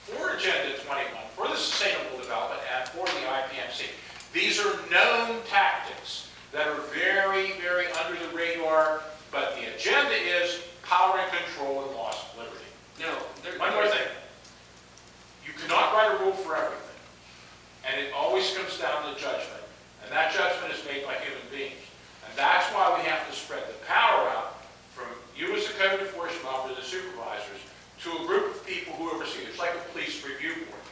for Agenda 21, for the Sustainable Development, and for the IPMC. These are known tactics that are very, very under the radar, but the agenda is power and control and loss of liberty. Now, One more thing. You cannot write a rule for everything, and it always comes down to judgment, and that judgment is made by human beings. And that's why we have to spread the power out from you as the code enforcement officer, the supervisors, to a group of people who oversee it. It's like a police review board.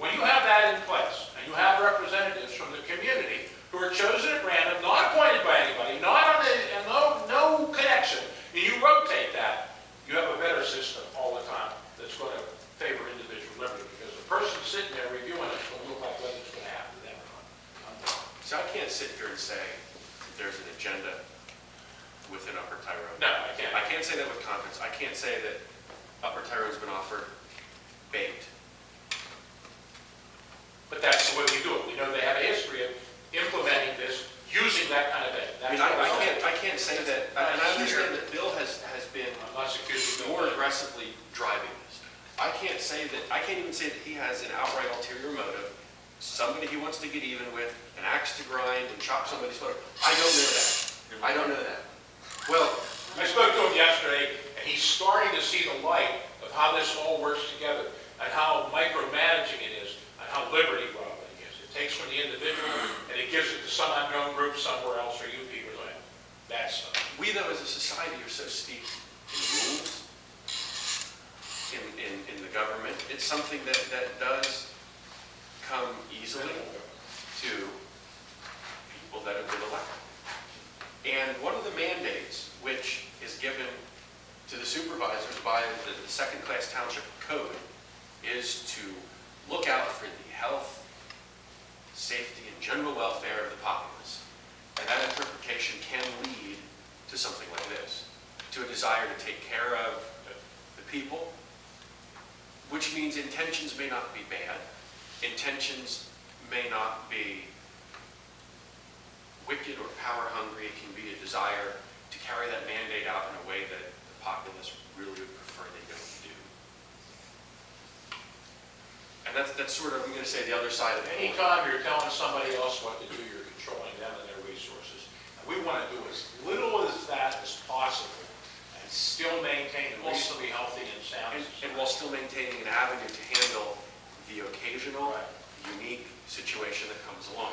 When you have that in place, and you have representatives from the community who are chosen at random, not appointed by anybody, not on and no connection, and you rotate that, you have a better system all the time that's going to favor individual liberty, because the person sitting there reviewing it is going to look like whether it's going to happen to them or not. so I can't sit here and say there's an agenda within Upper Tyrone. No, I can't. I can't say that with confidence. I can't say that Upper Tyrone's been offered bait. But that's the way we do it. We know they have a history of implementing this, using that kind of thing. I mean, I can't say that, and I understand that Bill has been I'm not accusing more aggressively driving this. I can't even say that he has an outright ulterior motive, somebody he wants to get even with, an axe to grind and chop somebody's foot. I don't know that. I don't know that. Well, I spoke to him yesterday, and he's starting to see the light of how this all works together, and how micromanaging it is, and how liberty robbing it is. It takes from the individual, and it gives it to some unknown group somewhere else, or you people are like, that's we though as a society are so steeped in rules, in the the government. It's something that does come easily to people that have been elected. And one of the mandates, which is given to the supervisors by the second-class township code, is to look out for the health, safety, and general welfare of the populace. And that interpretation can lead to something like this, to a desire to take care of the people, which means intentions may not be bad. Intentions may not be wicked or power-hungry. It can be a desire to carry that mandate out in a way that the populace really would prefer they don't do. And that's sort of, I'm going to say, the other side of it. Anytime you're telling somebody else what to do, you're controlling them and their resources. And we want to do as little as that as possible and still maintain a reasonably healthy and sound society. And while still maintaining an avenue to handle the occasional, unique situation that comes along.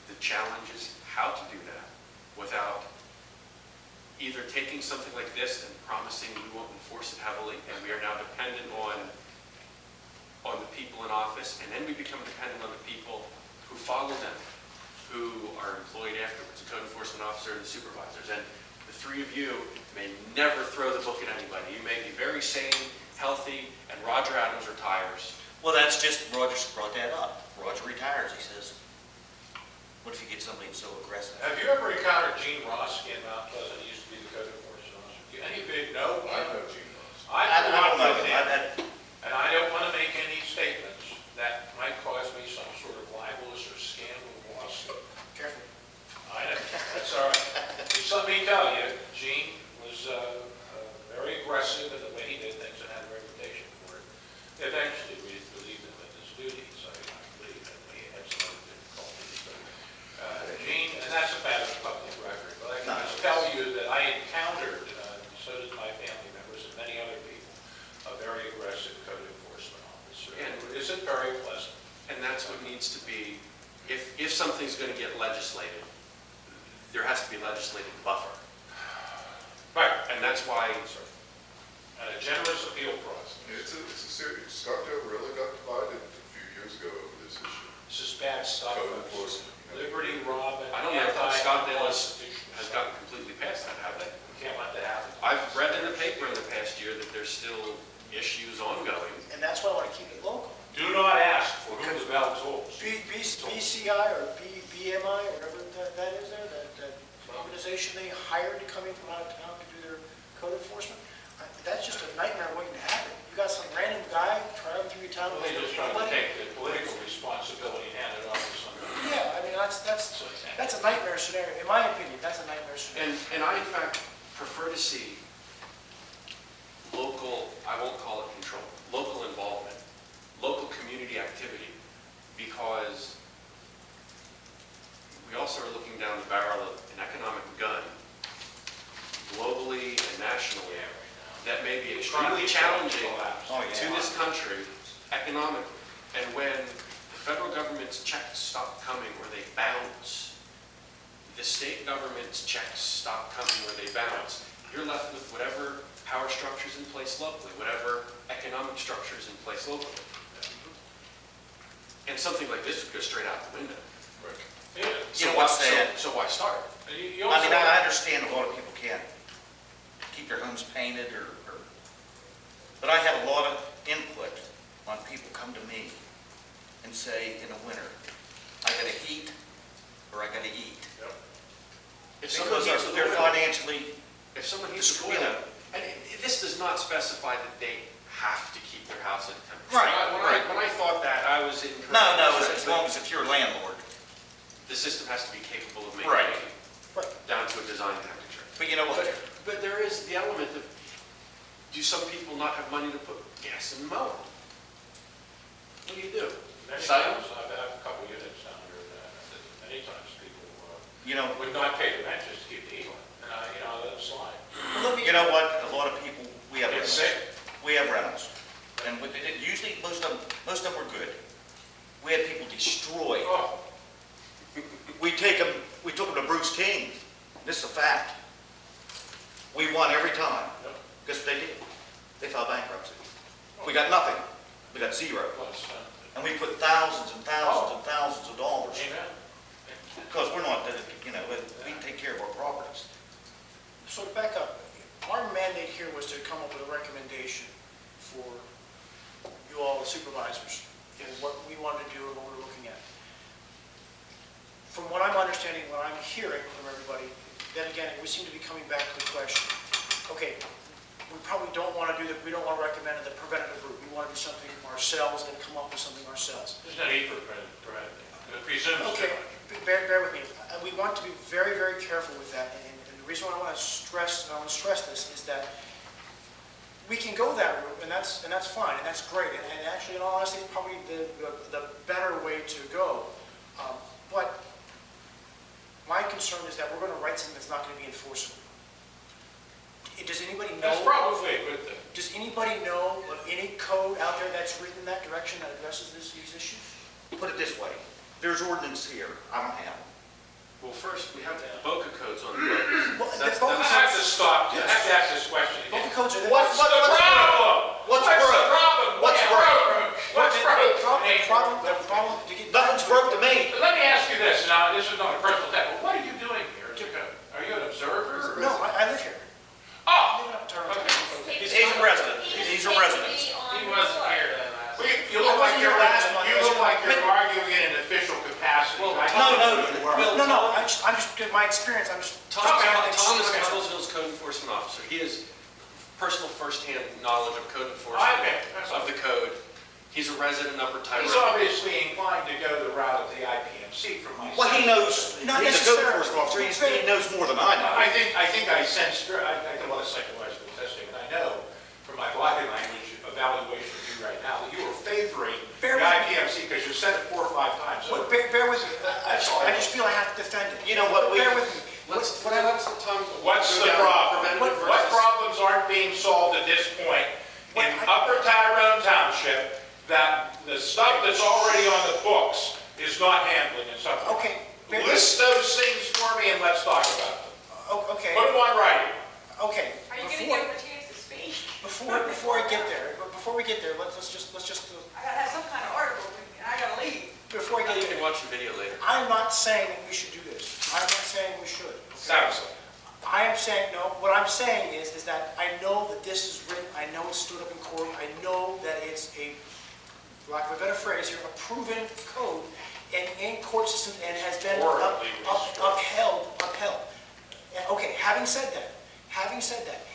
The challenge is how to do that without either taking something like this and promising we won't enforce it heavily, and we are now dependent on the people in office, and then we become dependent on the people who follow them, who are employed afterwards, the code enforcement officer and the supervisors. And the three of you may never throw the book at anybody. You may be very sane, healthy, and Roger Adams retires. Well, that's just, Roger brought that up. Roger retires, he says. What if you get somebody so aggressive? Have you ever encountered Gene Ross in Mount Pleasant? He used to be the code enforcement officer. Any big no? I know Gene Ross. I don't know with him, him. and I don't want to make any statements that might cause me some sort of libelous or scandal lawsuit. Careful. I know, that's all right. Just let me tell you, Gene was very aggressive in the way he did things and had a reputation for it. Eventually, we relieved him of his duties. I believe that we had some other difficulties. But Gene, and that's a matter of public record, but I can just tell you that I encountered, so did my family members and many other people, a very aggressive code enforcement officer. And it isn't very pleasant. And that's what needs to be, if something's going to get legislated, there has to be a legislative buffer. Right. And that's why, And a generous appeal process. It's a serious, Scottsdale really got divided a few years ago over this issue. This is bad stuff. Code enforcement. Liberty, Robin, I don't know if Scottsdale has anti-constitutional gotten completely past that, have they? We can't let that happen. I've read in the paper in the past year that there's still issues ongoing. And that's why I want to keep it local. Do not ask for whom the bell tolls. BCI or BMI or whatever that is there, that organization they hired to come in from out of town to do their code enforcement, that's just a nightmare waiting to happen. You got some random guy traveling through your town. Well, they just trying to take the political responsibility and hand it off to somebody. Yeah, I mean, that's a nightmare scenario. In my opinion, that's a nightmare scenario. And I, in fact, prefer to see local, I won't call it control, local involvement, local community activity, because we also are looking down the barrel of an economic gun, globally and nationally, that may be extremely challenging to this country economically. And when the federal government's checks stop coming or they bounce, the state government's checks stop coming or they bounce, you're left with whatever power structures in place locally, whatever economic structures in place locally. And something like this would go straight out the window. Yeah. You know what's sad? So why start? I mean, I understand a lot of people can't keep their homes painted but I have a lot of input on people come to me and say in the winter, I gotta heat or I gotta eat. Yep. If someone Because heats the they're window, financially, if someone heats the window, and this does not specify that they have to keep their house at a temperature. Right. When I thought that, I was in. no, as long as if you're a landlord. The system has to be capable of Right. maintaining down to a design temperature. But you know what? But there is the element of, do some people not have money to put gas in the mower? What do you do? Many Site times, I've had a couple units down here, many times people You know, would not pay the rent just to keep the heat on. And, let them slide. you know what? A lot of people, we have It's rentals. sick. We have rentals. And usually most of them were good. We had people destroy. Oh, We took them to Bruce King. This is a fact. We won every time. Yep. Because they did. They filed bankruptcy. We got nothing. We got zero. Plus, And we put thousands and thousands and thousands of dollars, amen. because we're not, you know, we take care of our properties. So to back up, our mandate here was to come up with a recommendation for you all, the supervisors, and what we wanted to do and what we're looking at. From what I'm understanding, what I'm hearing from everybody, then again, we seem to be coming back to the question, okay, we probably don't want to do that, we don't want to recommend the preventative route. We want to do something ourselves and come up with something ourselves. There's no need for preventative. It presumes too Okay, much. bear with me. We want to be very, very careful with that. And the reason why I want to stress this is that we can go that route, and that's fine, and that's great. And actually, in all honesty, it's probably the better way to go. But my concern is that we're going to write something that's not going to be enforceable. Does anybody know? That's probably a good thing. Does anybody know of any code out there that's written in that direction that addresses these issues? Put it this way, there's ordinance here, I don't have them. Well, first, we have the Boca codes on the books. Well, That's- the Boca I have to stop you. I have to ask this question again. Both codes are there. What's the problem? What's the broke? problem? What's What's broke? The problem, to get. Nothing's broke to me. Let me ask you this, now, this is not a personal attack, but what are you doing here? Are you an observer? No, I live here. Oh! I live in Upper Tyrone Township. He's a resident, he's a resident. He wasn't here then last. Well, you look like you're, you look like you're arguing in an official capacity. Well, I No, know no, you were. No, I'm just, my experience, I'm just. Tom is Collinsville's code enforcement officer. He has personal firsthand knowledge of code enforcement Okay, that's of the code. He's a resident in Upper Tyrone. He's obviously inclined to go the route of the IPMC from my. Well, he knows, he's a Not code necessarily. enforcement officer, he knows more than I know. I think I sense, I did a lot of psychological testing, and I know from my body language evaluation of you right now, that you are favoring the Bear with me. IPMC because you said it 4 or 5 times. Well, bear with me, I just feel I have to defend it. You know what, Bear with me. Let's, What I- let's, Tom. What's go the down problem? preventative What versus- problems aren't being solved at this point in Upper Tyrone Township that the stuff that's already on the books is not handling and stuff? Okay. List those things for me and let's talk about them. Okay, Put them on writing. okay. Are you gonna give him a chance to speak? Before I get there, let's just, I gotta have some kind of article, and I gotta leave. before I You get can there, watch the video later. I'm not saying that we should do this. I'm not saying we should. Sounds like. I am saying, no, what I'm saying is that I know that this is written, I know it's stood up in court, I know that it's a, for lack of a better phrase here, a proven code in court systems and has been Orally upheld. And, okay, having said that,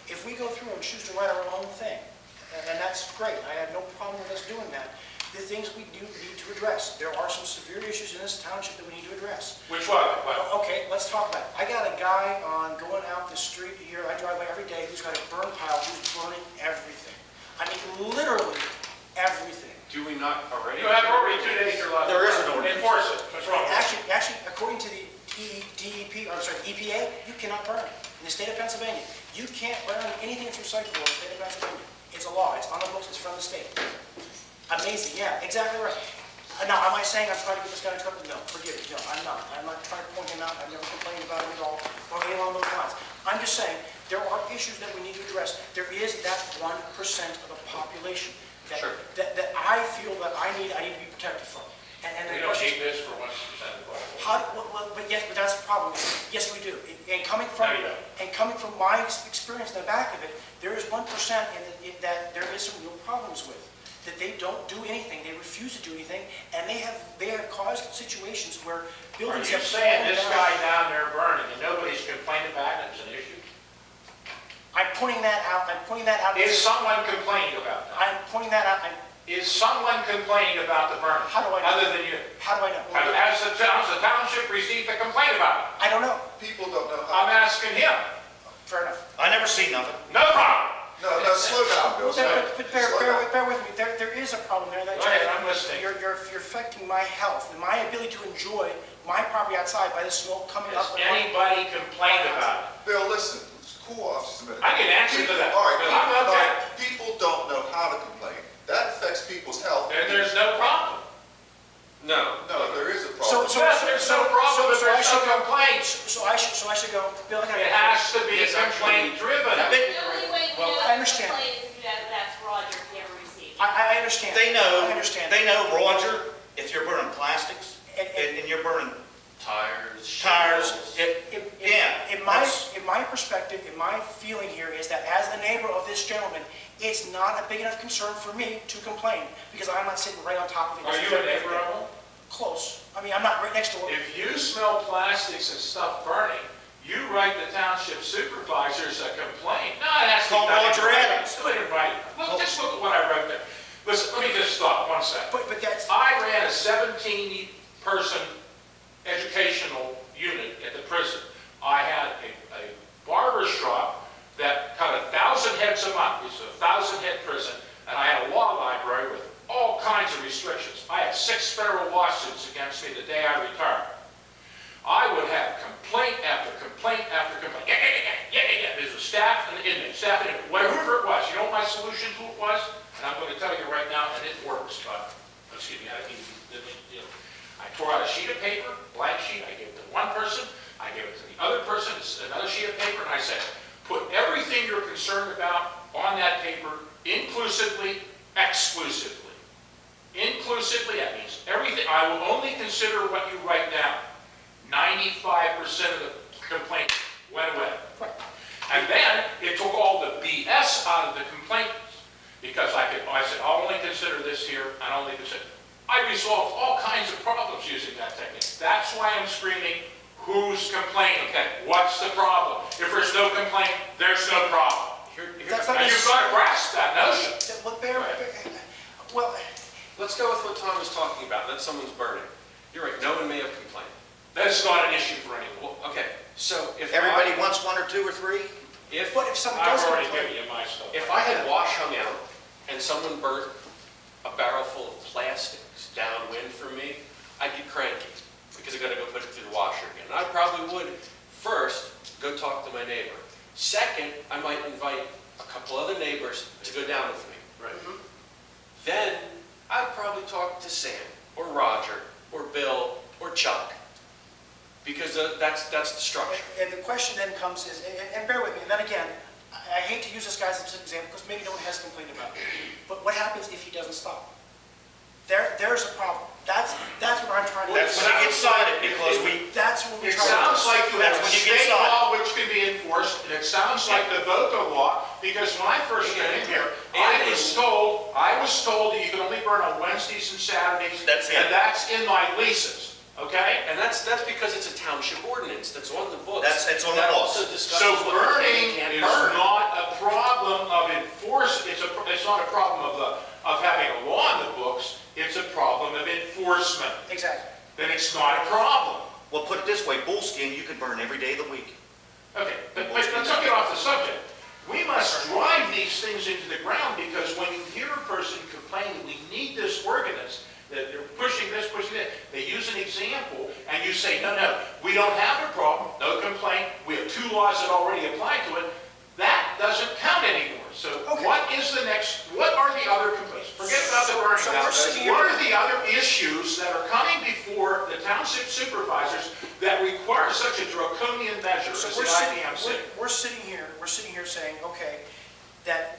if we go through and choose to write our own thing, and that's great, I have no problem with us doing that, the things we do need to address. There are some severe issues in this township that we need to address. Which one? Well, Okay, let's talk about it. I got a guy on going out the street here, I drive by every day, who's got a burn pile, who's burning everything. I mean, literally everything. Do we not already? you have already 2 days or less. There is an ordinance. Enforce it. What's wrong with it? Actually, according to the EPA, you cannot burn. In the state of Pennsylvania, you can't burn anything that's recyclable in the state of Pennsylvania. It's a law, it's on the books, it's from the state. Amazing, yeah, exactly right. Now, am I saying I'm trying to get this guy in trouble? No, forgive me, no, I'm not. I'm not trying to point him out, I've never complained about him at all, or anything along those lines. I'm just saying, there are issues that we need to address. There is that 1% of the population that, Sure. that I feel that I need to be protected from. And We the don't question- need this for 1% of the population. but yes, but that's the problem. Yes, we do. And coming from, No, you don't. my experience in the back of it, there is 1% that there is some real problems with. That they don't do anything, they refuse to do anything, and they have caused situations where Are buildings you have saying fallen this down. guy down there burning and nobody's complained about it as an issue? I'm pointing that out. Is someone complaining about that? I'm pointing that out. Is someone complaining about the burning? How do I know? Other than you? How do I know? Has the township received a complaint about it? I don't know. People don't know how. I'm asking him. Fair enough. I never see nothing. No problem. No, slow down, Bill. But bear with me. There is a problem there. That Go ahead, I'm listening. You're affecting my health and my ability to enjoy my property outside by the smoke coming Has up. anybody complained about it? Bill, listen, cool off just a minute. I can answer to that. All right, But I'm okay. people don't know how to complain. That affects people's health. Then there's no problem. No. No, there is a So, problem. Yes, there's no problem if there's no complaints. So I should go, Bill, I gotta. It has to be It's actually- complaint driven. The only way we Well, know I if understand. the complaint is if you have, that's fraud, if you ever received I understand. They know, I understand. they know, Roger, if you're burning plastics and you're burning Tires, tires, shingles. yeah. In my perspective, in my feeling here is that as the neighbor of this gentleman, it's not a big enough concern for me to complain, because I'm not sitting right on top of it. Are you a neighbor of them? Close. I mean, I'm not right next to it. If you smell plastics and stuff burning, you write the township supervisors a complaint. No, it has to be Call done in Roger writing. Adams. Do it in writing. Look, just look at what I wrote there. Listen, let me just stop 1 second. But that's, I ran a 17-person educational unit at the prison. I had a barber shop that cut 1,000 heads a month. It's a 1,000-head prison. And I had a law library with all kinds of restrictions. I had 6 federal lawsuits against me the day I retired. I would have complaint after complaint after complaint. Yeah. There's a staff and the inmate, staff and inmate, whatever it was. You know what my solution to it was? And I'm going to tell you right now, and it works, but, excuse me, I tore out a sheet of paper, blank sheet, I gave it to one person, I gave it to the other person, another sheet of paper, and I said, put everything you're concerned about on that paper, inclusively, exclusively. Inclusively, that means everything. I will only consider what you write down. 95% of the complaints went away. And then it took all the BS out of the complaints, because I said, I'll only consider this here, and only consider. I resolved all kinds of problems using that technique. That's why I'm screaming, who's complaining? Okay, what's the problem? If there's no complaint, there's no problem. that's not And you've got to grasp that notion. well, Let's go with what Tom was talking about, that someone's burning. You're right, no one may have complained. That's not an issue for anyone. Well, okay, so if Everybody wants 1 or 2 or 3? what if someone I've does already complain? given you my stuff. If I had wash hung out and someone burnt a barrel full of plastics downwind from me, I'd get cranky because I got to go put it through the washer again. And I probably would first go talk to my neighbor. Second, I might invite a couple other neighbors to go down with me. Right. Then I'd probably talk to Sam or Roger or Bill or Chuck, because that's the structure. And the question then comes is, and bear with me, and then again, I hate to use this guy as an example because maybe no one has complained about it, but what happens if he doesn't stop? There's a problem. That's what I'm trying to. That's when it gets cited, because That's what we're It trying to. sounds like you have That's a when you get state started. law which can be enforced, and it sounds like the VOCA law, because when I first came in here, I was told that you can only burn on Wednesdays and Saturdays. That's it. And that's in my leases, okay? And that's because it's a township ordinance that's on the books. It's on the That books. also discusses So what you burning can and is can't burn. not a problem of enforcement, it's not a problem of having a law in the books, it's a problem of enforcement. Exactly. Then it's not a problem. Well, put it this way, bull skin you can burn every day of the week. Okay, but let's not get off the subject. We must drive these things into the ground, because when you hear a person complaining, we need this ordinance, that they're pushing this, pushing that, they use an example, and you say, no, we don't have a problem, no complaint, we have 2 laws that already apply to it, that doesn't count anymore. So Okay. what are the other complaints? Forget about the burning So down. we're sitting here- What are the other issues that are coming before the township supervisors that require such a draconian measure as So the we're IPMC? sitting here saying, okay, that.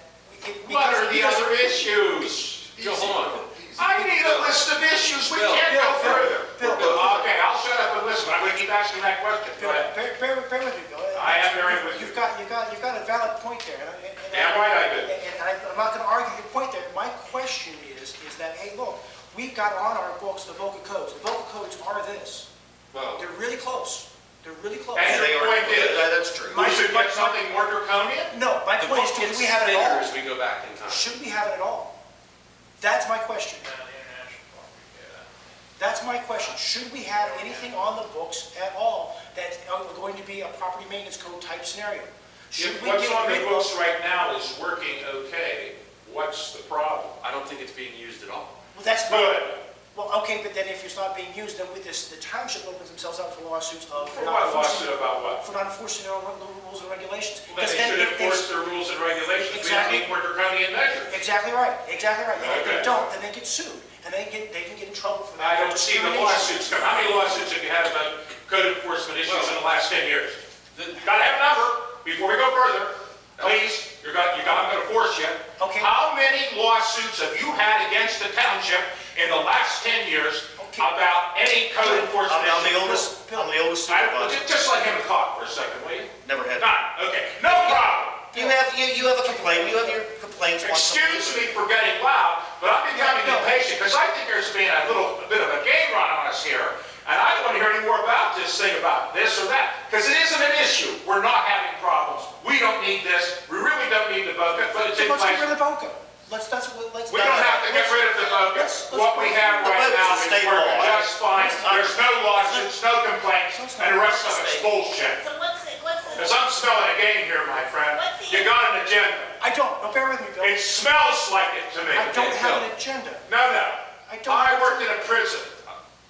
What are the other issues? Joe, hold on. I need a list of issues, we Bill, can't go further. Bill. Okay, I'll shut up and listen, but I'm gonna keep asking that question. Go ahead. Bear with me, Bill. I am bearing with you. You've got a valid point there. Damn right I do. And I'm not going to argue your point there. My question is that, hey, look, we've got on our books the VOCA codes. The VOCA codes are this. Well, They're really close. They're really close. And They your are- point is- That's true. we should get something more draconian? No, my The point is, book do gets we have it thinner at as all? we go back in time. Should we have it at all? That's my question. That's my question. Should we have anything on the books at all that's going to be a property maintenance code type scenario? Should If we what's get on the rid of- books right now is working okay, what's the problem? I don't think it's being used at all. Well, that's Good. Well, okay, but then if it's not being used, then with this, the township opens themselves up for lawsuits of For not what lawsuit enforcing, about what? for not enforcing their own rules and regulations. Then Because they then should if enforce their rules and regulations. We don't Exactly. need more draconian measures. Exactly right, exactly right. And if they Okay. don't, then they get sued, and they can get in trouble for that. I for don't see the discrimination. lawsuits come. How many lawsuits have you had about code enforcement issues in the last 10 years? Gotta have a number before we go further. Please, I'm gonna force you. Okay. How many lawsuits have you had against the township in the last 10 years Okay. about any code enforcement? I'm the issue? oldest supervisor. Just let him talk for a second, will you? Never had. None, okay, no problem. You have a complaint, you have your complaints once a week. Excuse me for getting loud, but I'm becoming impatient, because I think there's been a bit of a game run on us here, and I don't want to hear any more about this thing about this or that, because it isn't an issue. We're not having problems. We don't need this. We really don't need the BOCA, but it's in Let's get place. rid of the BOCA. Let's. We don't have to get rid of the BOCA. What we have The right BOCA's now a is state working law. just fine. There's no lawsuits, no complaints, and the rest of it's bullshit. So what's the, Because I'm smelling a game here, my friend. You got an agenda. I don't. No, bear with me, Bill. It smells like it to me. I don't have an agenda. No, no. I don't. I worked in a prison.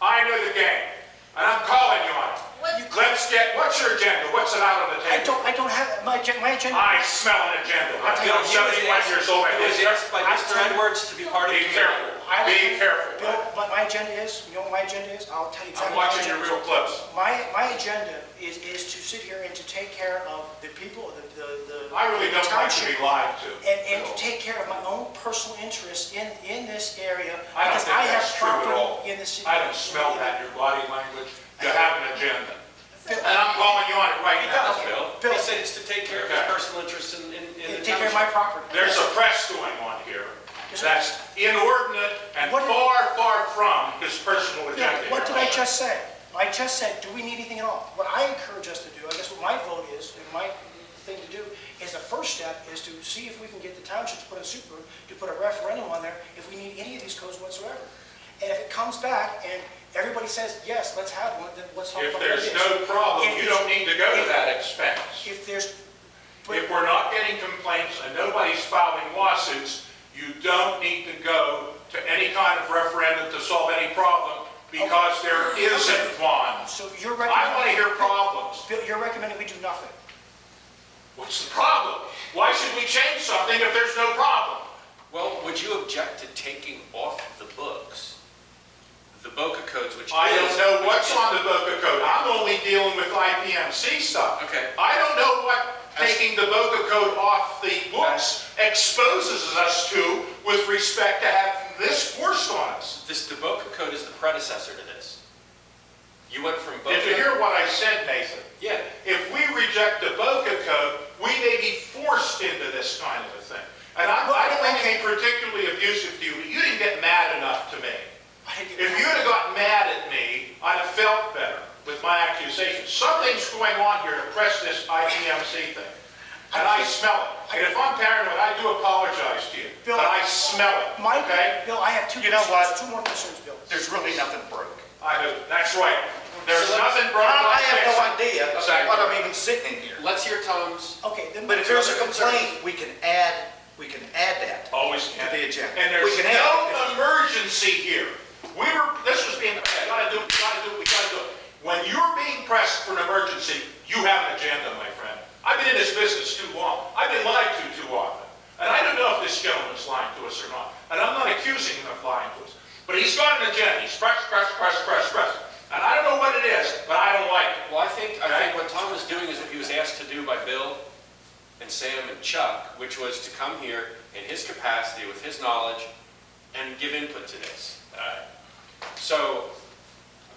I know the game. And I'm calling you on it. What's your agenda? What's it out on the I table? don't have my agenda. I smell an agenda. I've been 71 years old. He was asked by Mr. Edwards to be part of the Be committee. careful. Be careful. Bill, what my agenda is, you know what my agenda is? I'll tell you I'm exactly what my watching you agenda real is. close. My agenda is to sit here and to take care of the people, the I really don't like to township, be lied to. and to take care of my own personal interests in this area. I don't because think I have that's true at property all. in the city. I don't smell that in your body language. You have an agenda. And I'm calling you on it right now, Bill. Bill, He said it's to take care of his Okay. personal interests in the take care of my township. property. There's a press going on here that's inordinate and What did- far from his personal Bill, agenda. what here. did I just say? I just said, do we need anything at all? What I encourage us to do, I guess what my vote is, and my thing to do, is the first step is to see if we can get the township to put a referendum on there if we need any of these codes whatsoever. And if it comes back and everybody says, yes, let's have one, then let's talk If about what it there's is. no problem, If you it's- don't need to go to if- that expense. If there's, If we're not getting complaints and nobody's filing lawsuits, you don't need to go to any kind of referendum to solve any problem because there isn't one. so you're I want to recommending, hear problems. Bill, you're recommending we do nothing. What's the problem? Why should we change something if there's no problem? Well, would you object to taking off the books the BOCA codes, which I don't is... know what's on the BOCA code. I'm only dealing with IPMC stuff. Okay. I don't know what taking the BOCA code off the books exposes us to with respect to having this forced on us. The BOCA code is the predecessor to this. You went from BOCA... Did you hear what I said, Nathan? Yeah. If we reject the BOCA code, we may be forced into this kind of a thing. And I don't think it particularly abusive to you, but you didn't get mad enough to me. If you'd have got mad at me, I'd have felt better with my accusations. Something's going on here to press this IPMC thing. And I smell it. And if I'm paranoid, I do apologize to you. Bill, But I smell it, okay? Bill, I have two You know concerns, what? two more concerns, Bill. There's really nothing broke. I do. That's right. There's So let's- nothing broken. I have no idea Exactly. what I'm even sitting in here. Let's hear Tom's... Okay, then. But if there's a complaint, we can add that Always to can. the agenda. And We there's can add no it. emergency here. This was being, we gotta do it, we gotta do it, we gotta do it. When you're being pressed for an emergency, you have an agenda, my friend. I've been in this business too long. I've been lied to too often. And I don't know if this gentleman's lying to us or not. And I'm not accusing him of lying to us. But he's got an agenda. He's press. And I don't know what it is, but I don't like it. Well, I think what Tom was doing is what he was asked to do by Bill and Sam and Chuck, which was to come here in his capacity, with his knowledge, and give input to this. So,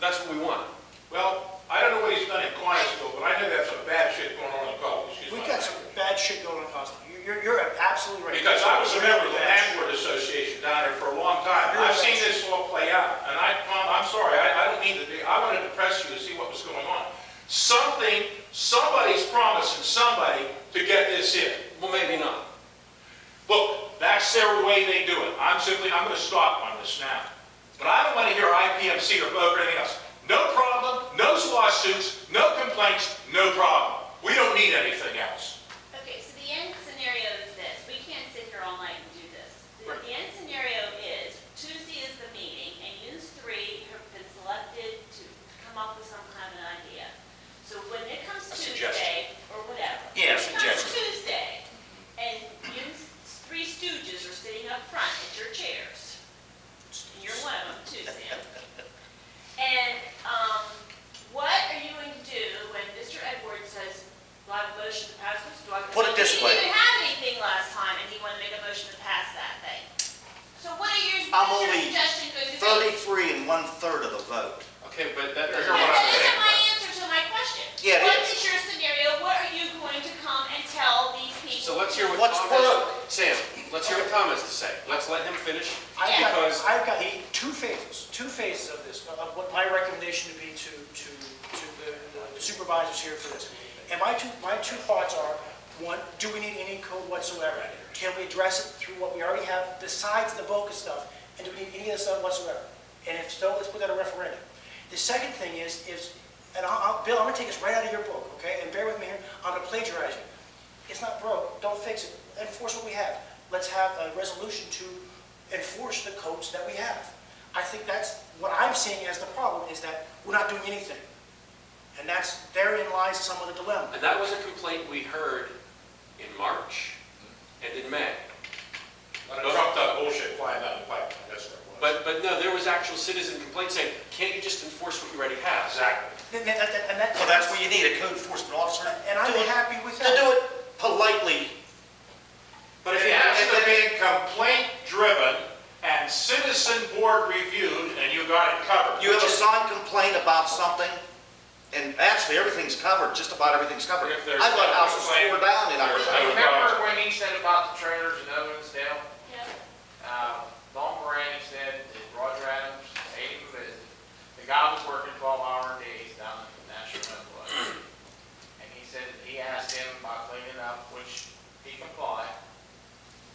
that's what we want. Well, I don't know what he's done in Quantico, but I know that's some bad shit going on in college. We've got some bad shit going on in Boston. You're absolutely right. Because I was a member of the Bad shit. Landlord Association down there for a long time. You're I've right. seen this all play out. And I'm sorry, I don't mean to be, I wanted to press you to see what was going on. Somebody's promising somebody to get this in. Well, maybe not. Look, that's their way they do it. I'm going to stop on this now. But I don't want to hear IPMC or BOCA or anything else. No problem, no lawsuits, no complaints, no problem. We don't need anything else. Okay, so the end scenario is this. We can't sit here all night and do this. The end scenario is Tuesday is the meeting, and you three have been selected to come up with some kind of an idea. So when it comes Tuesday, or whatever. Yeah, when it comes suggestion. Tuesday, and you three stooges are sitting up front at your chairs. And you're one of them too, Sam. And what are you going to do when Mr. Edwards says, "Well, I have a motion to pass 33 1/3 of the vote. Okay, but that Here's doesn't. what That I'm isn't saying. my answer to my question. Yeah, it What is. is your scenario? What are you going to come and tell these people? So let's hear what What's Tom broke? has, Sam, let's hear what Tom has to say. Let's let him finish. Because- I've got two phases of this, of what my recommendation would be to the supervisors here for this. And my two thoughts are, one, do we need any code whatsoever? Can we address it through what we already have besides the bulk of stuff? And do we need any of this stuff whatsoever? And if so, let's put that in a referendum. The second thing is, and Bill, I'm gonna take this right out of your book, okay? And bear with me here, I'm gonna plagiarize you. It's not broke, don't fix it, enforce what we have. Let's have a resolution to enforce the codes that we have. I think that's what I'm seeing as the problem, is that we're not doing anything. And therein lies some of the dilemma. And that was a complaint we heard in March and in May. A trucked up bullshit flying down the pipe, that's what it was. But no, there was actual citizen complaint saying, can't you just enforce what you already have? Exactly. Well, that's where you need a code enforcement officer. And I'm to do it- happy with To that. do it politely. But if It you has have to be complaint-driven and citizen board reviewed, and you got it covered. You have a signed complaint about something, and actually, everything's covered, just about everything's covered. If there's I've got no houses complaint, tore down in our there's town. no Remember when he said about the trailers in Owensdale? Yeah. Don Moran said that Roger Adams paid him a visit. The guy was working 12-hour days down at the National Headquarters. And he said that he asked him about cleaning up, which he complied,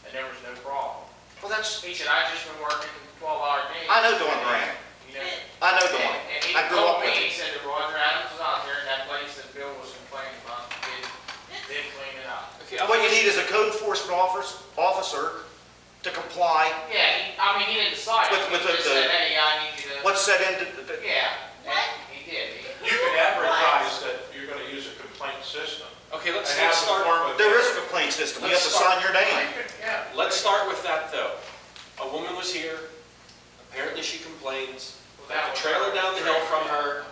and there was no problem. Well, that's, He said, I just been working 12-hour days. I know Dawn Moran. You know, I know Dawn. and he I grew told up with me, he him. said that Roger Adams was out there in that place that Bill was complaining about, did clean it up. Okay, What you need is a code enforcement officer to comply. Yeah, he didn't decide. With He just the- said, hey, I need you to. What's set into, Yeah, What? and he did. You can advertise that you're gonna use a complaint system. Okay, let's And have the start. form of- there is a complaint system, you have to Let's start. sign your name. Yeah. Let's start with that, though. A woman was here, apparently she complains that the trailer down the hill from her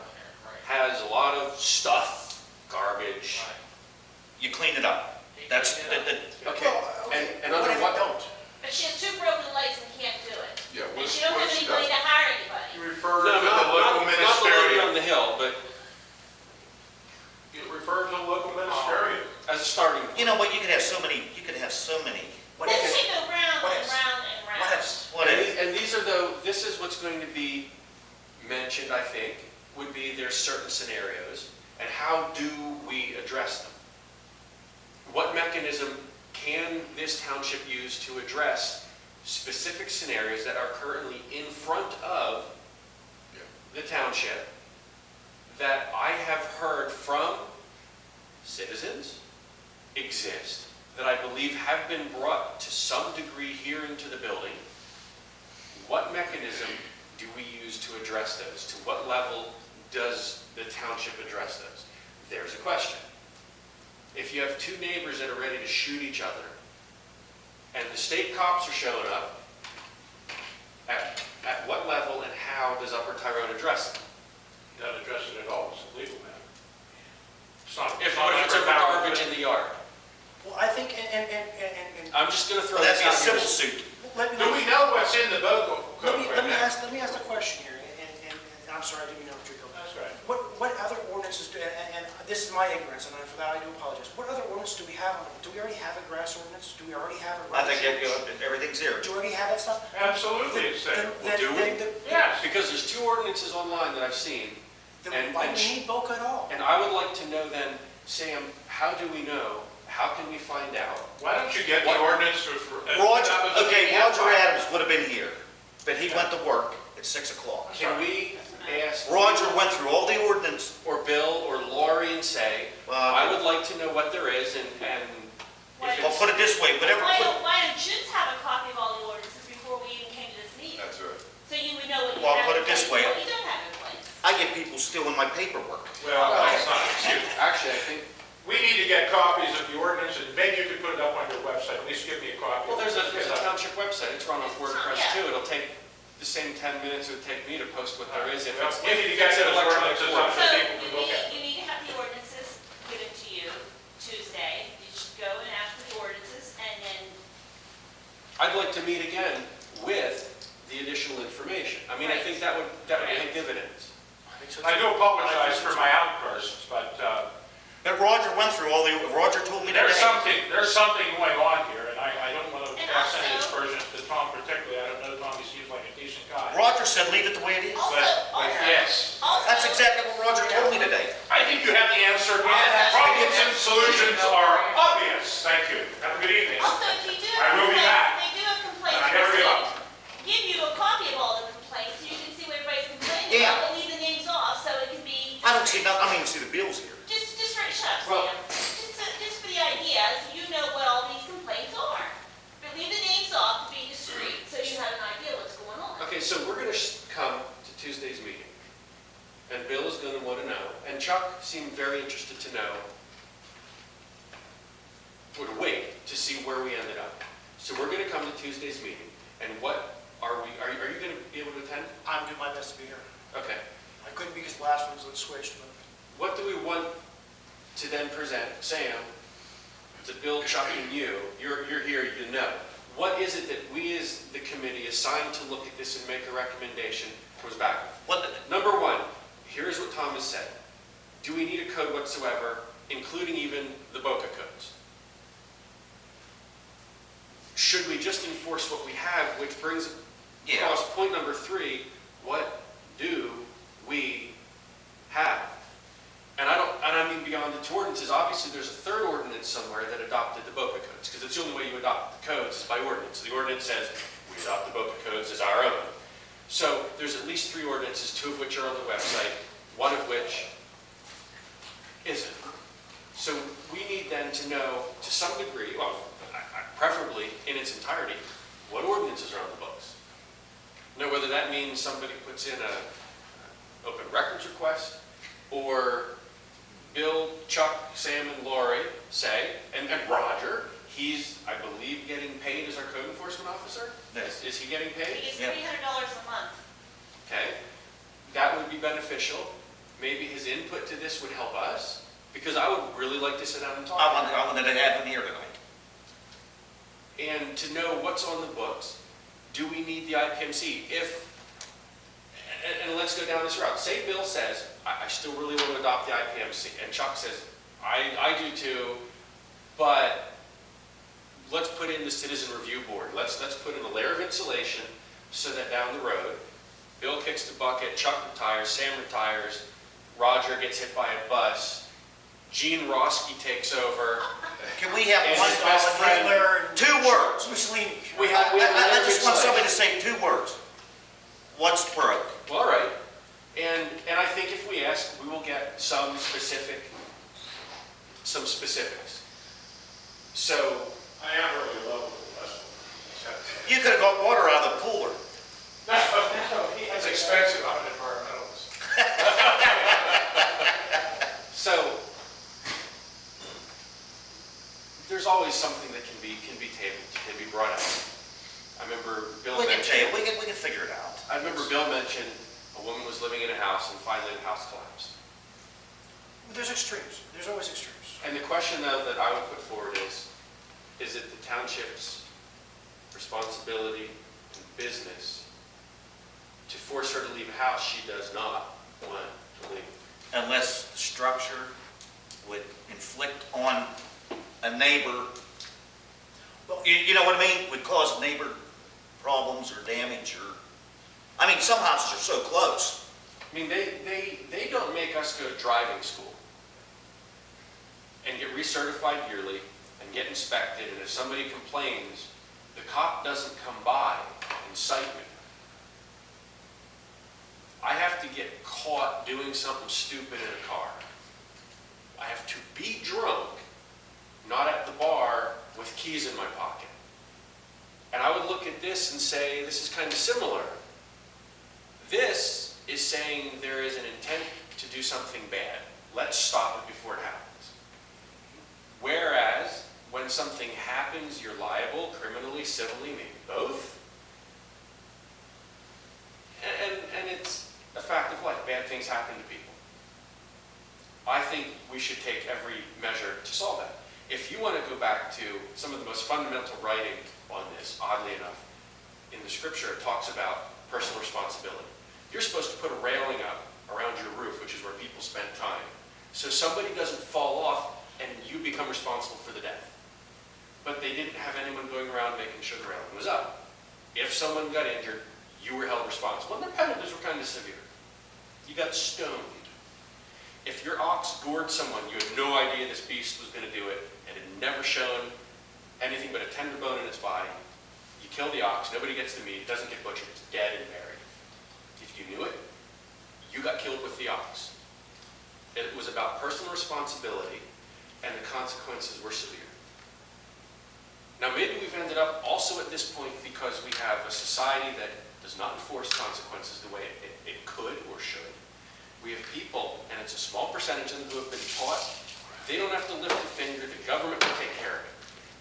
has a lot of stuff, garbage. You clean it up. That's, Okay, and under what? Don't. But she has 2 broken legs and can't do it. Yeah, And what she don't have she anybody does. to hire anybody. You refer No, to the not local the lady on ministerial. the hill, but You refer to the local ministerial. as a starting point. you know what, you could have so many. What This if, should go round what and ifs? round and round. what ifs? What if? And these are this is what's going to be mentioned, I think, would be there's certain scenarios, and how do we address them? What mechanism can this township use to address specific scenarios that are currently in front of the township that I have heard from citizens exist, that I believe have been brought to some degree here into the building? What mechanism do we use to address those? To what level does the township address those? There's a question. If you have 2 neighbors that are ready to shoot each other, and the state cops are showing up, at what level and how does Upper Tyrone address it? You don't address it at all, it's a legal matter. It's not. If it's over garbage in the yard? Well, I think, and I'm just gonna throw That'd this be a out civil here. suit. let me, Do we know what's in the vote code right let me now? ask the question here, and I'm sorry, I didn't know what you're going. That's right. What other ordinances do, and this is my ignorance, and for that I do apologize. What other ordinance do we have? Do we already have a grass ordinance? Do we already have a? I think everything's here. Do we already have that stuff? Absolutely, it's there. Then- do we? then- Yes. Because there's 2 ordinances online that I've seen, Then why do we need BOCA at all? and I would like to know then, Sam, how do we know? How can we find out? Why don't you get the ordinance for? Roger, that was a okay, PDF Roger file. Adams would have been here, but he went to work at 6 o'clock. Can we ask? Roger went through all the ordinance. Or Bill or Lori and say, I would like to know what there is and if Well, it's. put it this way, whatever, Why don't you have a copy of all the ordinances before we even came to this meeting? That's right. So you would know what you Well, have put in it this place and way. what you don't have in place. I get people stealing my paperwork. Well, that's not an excuse. Actually, I think, We need to get copies of the ordinance, and maybe you could put it up on your website, at least give me a copy. well, there's a township website, it's run off WordPress Yeah. too. It'll take the same 10 minutes it would take me to post what there is if Well, it's, we need to if get it's an those electronic ordinances form. up. So people can look at. you need to have the ordinances given to you Tuesday. You should go and ask for the ordinances and then, I'd like to meet again with the additional information. I mean, I think that would pay dividends. I do apologize for my outbursts, but But Roger went through all the, Roger told me today. there's something going on here, and I don't want to And cast any also- aspersions to Tom particularly. I don't know Tom, he seems like a decent guy. Roger said leave it the way it is. Also, But yes, That's exactly what Roger told me today. I think you have the answer. Problems and solutions are obvious. Thank you. Have a good evening. Also, if you do I have will be complaints, back. they do have complaints. And I never give up. Give you a copy of all the complaints, so you can see what everybody's complaining Yeah. about, but leave the names off, so it can be, I don't see, I don't even see the bills here. just straight shut up, Well- Sam. Just for the idea, so you know what all these complaints are. But leave the names off to be discreet, so you have an idea what's going on. Okay, so we're going to come to Tuesday's meeting, and Bill is going to want to know, and Chuck seemed very interested to know, or to wait to see where we ended up. So we're going to come to Tuesday's meeting, and what are you going to be able to attend? I'm doing my best to be here. Okay. I couldn't because last one was switched, but What do we want to then present, Sam, to Bill, Chuck, and you? You're here, you know. What is it that we as the committee assigned to look at this and make a recommendation comes back with? What, Number one, here's what Tom has said. Do we need a code whatsoever, including even the BOCA codes? Should we just enforce what we have, which brings yeah, across point number three, what do we have? And I mean beyond the two ordinances, obviously there's a third ordinance somewhere that adopted the BOCA codes, because it's the only way you adopt the codes is by ordinance. The ordinance says we adopt the BOCA codes as our own. So there's at least three ordinances, two of which are on the website, one of which isn't. So we need then to know, to some degree, well, preferably in its entirety, what ordinances are on the books. Now, whether that means somebody puts in an open records request, or Bill, Chuck, Sam, and Lori say, and Roger, he's, I believe, getting paid as our code enforcement officer? Yes. Is he getting He paid? gets Yeah. $300 a month. Okay, that would be beneficial. Maybe his input to this would help us, because I would really like to sit down and talk. to him. I wanted to have him here tonight. And to know what's on the books. Do we need the IPMC? And let's go down this route. Say Bill says, I still really want to adopt the IPMC, and Chuck says, I do too, but let's put in the citizen review board. Let's put in a layer of insulation so that down the road, Bill kicks the bucket, Chuck retires, Sam retires, Roger gets hit by a bus, Gene Roski takes over. Can we have And one, his best friend- Hitler and 2 words? Mussolini. I just want somebody to say 2 words. What's broke? Well, all right. And I think if we ask, we will get some specifics. So, I am really low with the rest You could have got water out of the cooler. of them. That's expensive. I'm an environmentalist. so there's always something that can be tabled, can be brought out. I remember Bill We can mentioned. tell, we can figure it out. I remember Bill mentioned a woman was living in a house and finally the house collapsed. There's extremes. There's always extremes. And the question though that I would put forward is it the township's responsibility and business to force her to leave a house she does not want to leave? Unless the structure would inflict on a neighbor, you know what I mean? Would cause neighbor problems or damage or, I mean, some houses are so close. I mean, they don't make us go to driving school and get recertified yearly and get inspected, and if somebody complains, the cop doesn't come by and cite me. I have to get caught doing something stupid in a car. I have to be drunk, not at the bar with keys in my pocket. And I would look at this and say, this is kind of similar. This is saying there is an intent to do something bad. Let's stop it before it happens. Whereas, when something happens, you're liable criminally, civilly, maybe both. And it's a fact of life. Bad things happen to people. I think we should take every measure to solve that. If you want to go back to some of the most fundamental writing on this, oddly enough, in the scripture, it talks about personal responsibility. You're supposed to put a railing up around your roof, which is where people spend time, so somebody doesn't fall off and you become responsible for the death. But they didn't have anyone going around making sure the railing was up. If someone got injured, you were held responsible, and their penalties were kind of severe. You got stoned. If your ox gored someone, you had no idea this beast was going to do it, and had never shown anything but a tender bone in its body. You kill the ox, nobody gets the meat, it doesn't get butchered, it's dead and buried. If you knew it, you got killed with the ox. It was about personal responsibility, and the consequences were severe. Now maybe we've ended up also at this point because we have a society that does not enforce consequences the way it could or should. We have people, and it's a small percentage of them who have been taught, they don't have to lift a finger, the government will take care of it.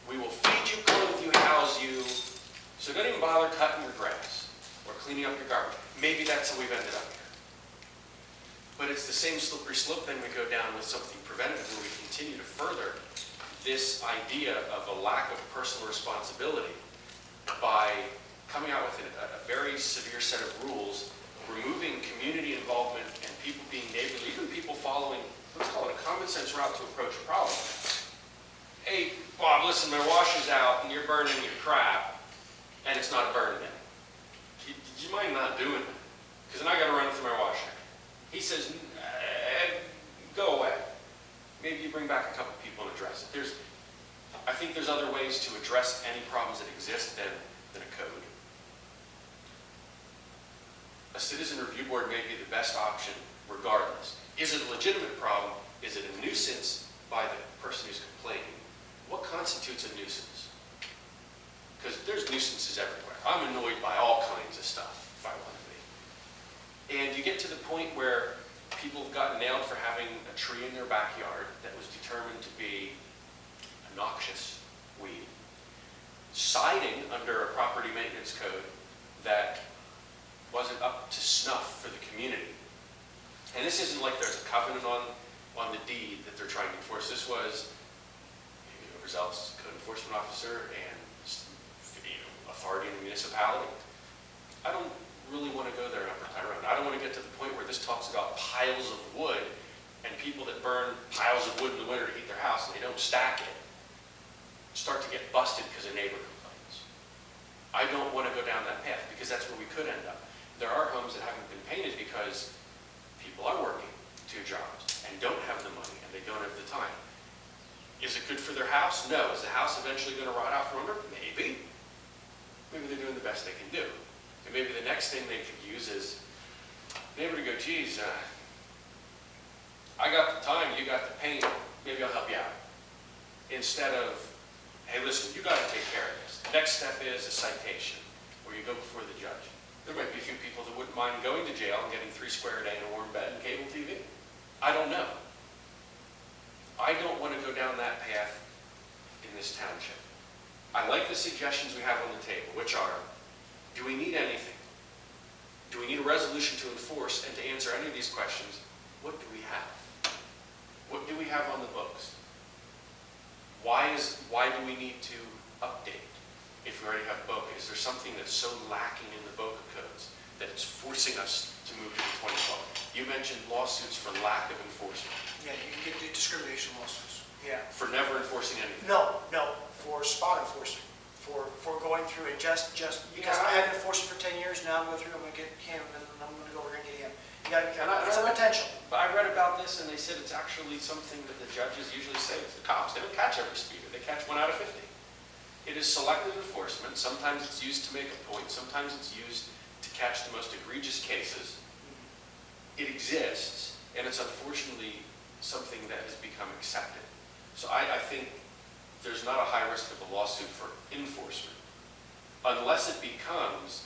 We will feed you, clothe you, house you, so don't even bother cutting your grass or cleaning up your garbage. Maybe that's how we've ended up here. But it's the same slippery slope then we go down with something preventative where we continue to further this idea of a lack of personal responsibility by coming out with a very severe set of rules, removing community involvement and people being neighborly, even people following, let's call it a common sense route to approach a problem. Hey, Bob, listen, my washer's out and you're burning your crap and it's not burning it. Do you mind not doing it? Because then I got to run it through my washer. He says, go away. Maybe you bring back a couple people and address it. I think there's other ways to address any problems that exist than a code. A citizen review board may be the best option regardless. Is it a legitimate problem? Is it a nuisance by the person who's complaining? What constitutes a nuisance? Because there's nuisances everywhere. I'm annoyed by all kinds of stuff, if I want to be. And you get to the point where people have gotten nailed for having a tree in their backyard that was determined to be a noxious weed. Siding under a property maintenance code that wasn't up to snuff for the community. And this isn't like there's a covenant on the deed that they're trying to enforce. This was whoever's else, code enforcement officer and authority in the municipality. I don't really want to go there in Upper Tyrone. I don't want to get to the point where this talks about piles of wood and people that burn piles of wood in the winter to heat their house and they don't stack it start to get busted because a neighbor complains. I don't want to go down that path because that's where we could end up. There are homes that haven't been painted because people are working 2 jobs and don't have the money and they don't have the time. Is it good for their house? No. Is the house eventually going to rot out from under? Maybe. Maybe they're doing the best they can do. And maybe the next thing they could use is neighbor to go, geez, I got the time, you got the paint, maybe I'll help you out. Instead of, hey, listen, you got to take care of this. The next step is a citation where you go before the judge. There might be a few people that wouldn't mind going to jail and getting 3 square a day and a warm bed and cable TV. I don't know. I don't want to go down that path in this township. I like the suggestions we have on the table, which are, do we need anything? Do we need a resolution to enforce? And to answer any of these questions, what do we have? What do we have on the books? Why do we need to update if we already have BOCA? Is there something that's so lacking in the BOCA codes that it's forcing us to move to the 2012? You mentioned lawsuits for lack of enforcement. Yeah, you can get discrimination lawsuits. Yeah. For never enforcing anything. No, for spot enforcing, for going through it just because I haven't enforced it for 10 years, now I'm going through, I'm going to get him, and I'm going to go over here and get him. You got to, it's a potential. But I read about this and they said it's actually something that the judges usually say. It's the cops, they don't catch every speeder, they catch 1 out of 50. It is selective enforcement. Sometimes it's used to make a point, sometimes it's used to catch the most egregious cases. It exists, and it's unfortunately something that has become accepted. So I think there's not a high risk of a lawsuit for enforcement, unless it becomes,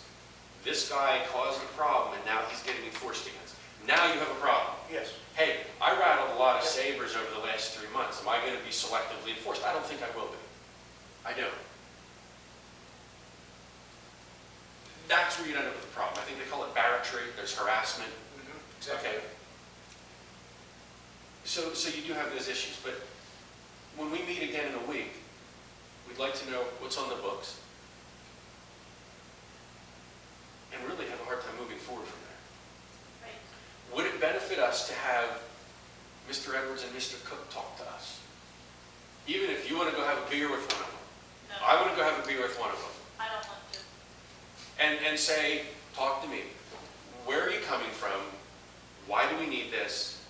this guy caused a problem and now he's getting enforced against. Now you have a problem. Yes. Hey, I rattled a lot of sabers over the last 3 months. Am I going to be selectively enforced? I don't think I will be. I don't. That's where you end up with the problem. I think they call it barratry. There's harassment. Exactly. Okay. So you do have those issues, but when we meet again in a week, we'd like to know what's on the books. and really have a hard time moving forward from there. Right. Would it benefit us to have Mr. Edwards and Mr. Cook talk to us? Even if you want to go have a beer with one of them. No, I want to go have a beer with one of them. I don't want to. And say, talk to me. Where are you coming from? Why do we need this?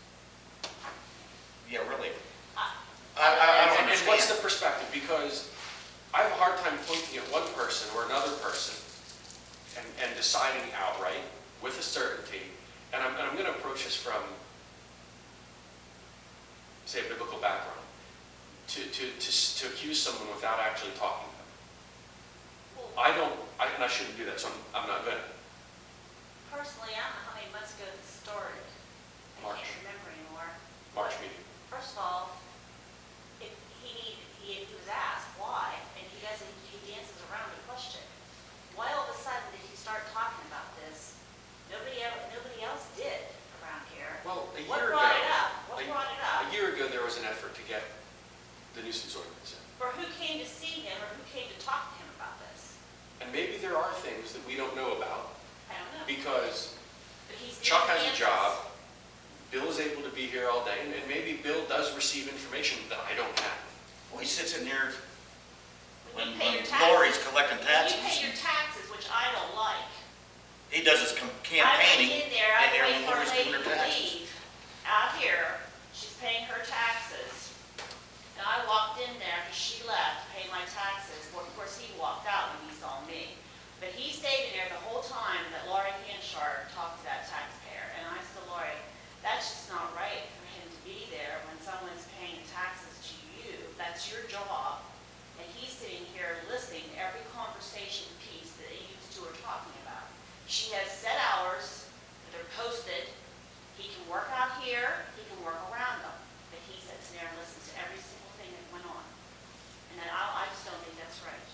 Yeah, really. I I don't And what's understand. the perspective? Because I have a hard time pointing at one person or another person and deciding outright with a certainty. And I'm going to approach this from, say, a biblical background. To accuse someone without actually talking to them. Well, And I shouldn't do that, so I'm not going to. personally, I don't know how many months ago this started. I March. can't remember anymore. March meeting. First of all, if he was asked why, and he dances around the question. Why all of a sudden did he start talking about this? Nobody else did around here. Well, a What year brought ago, it up? What brought it up? a year ago, there was an effort to get the nuisance ordinance in. Or who came to see him, or who came to talk to him about this? And maybe there are things that we don't know about I don't know. because But he's Chuck giving has a answers. job, Bill is able to be here all day, and maybe Bill does receive information that I don't have. Well, he sits in there When when you pay your Lori's taxes, collecting when you pay taxes. your taxes, which I don't like. He does his campaigning I went in there, I when wait for a Lori's lady doing to her taxes. leave out here. She's paying her taxes. And I walked in there because she left to pay my taxes. Well, of course, he walked out when he saw me. But he stayed in there the whole time that Laurie Hanchard talked to that taxpayer. And I said, Laurie, that's just not right for him to be there when someone's paying taxes to you. That's your job. And he's sitting here listening to every conversation piece that you two are talking about. She has set hours that are posted. He can work out here, he can work around them. But he sits there and listens to every single thing that went on. And then I just don't think that's right.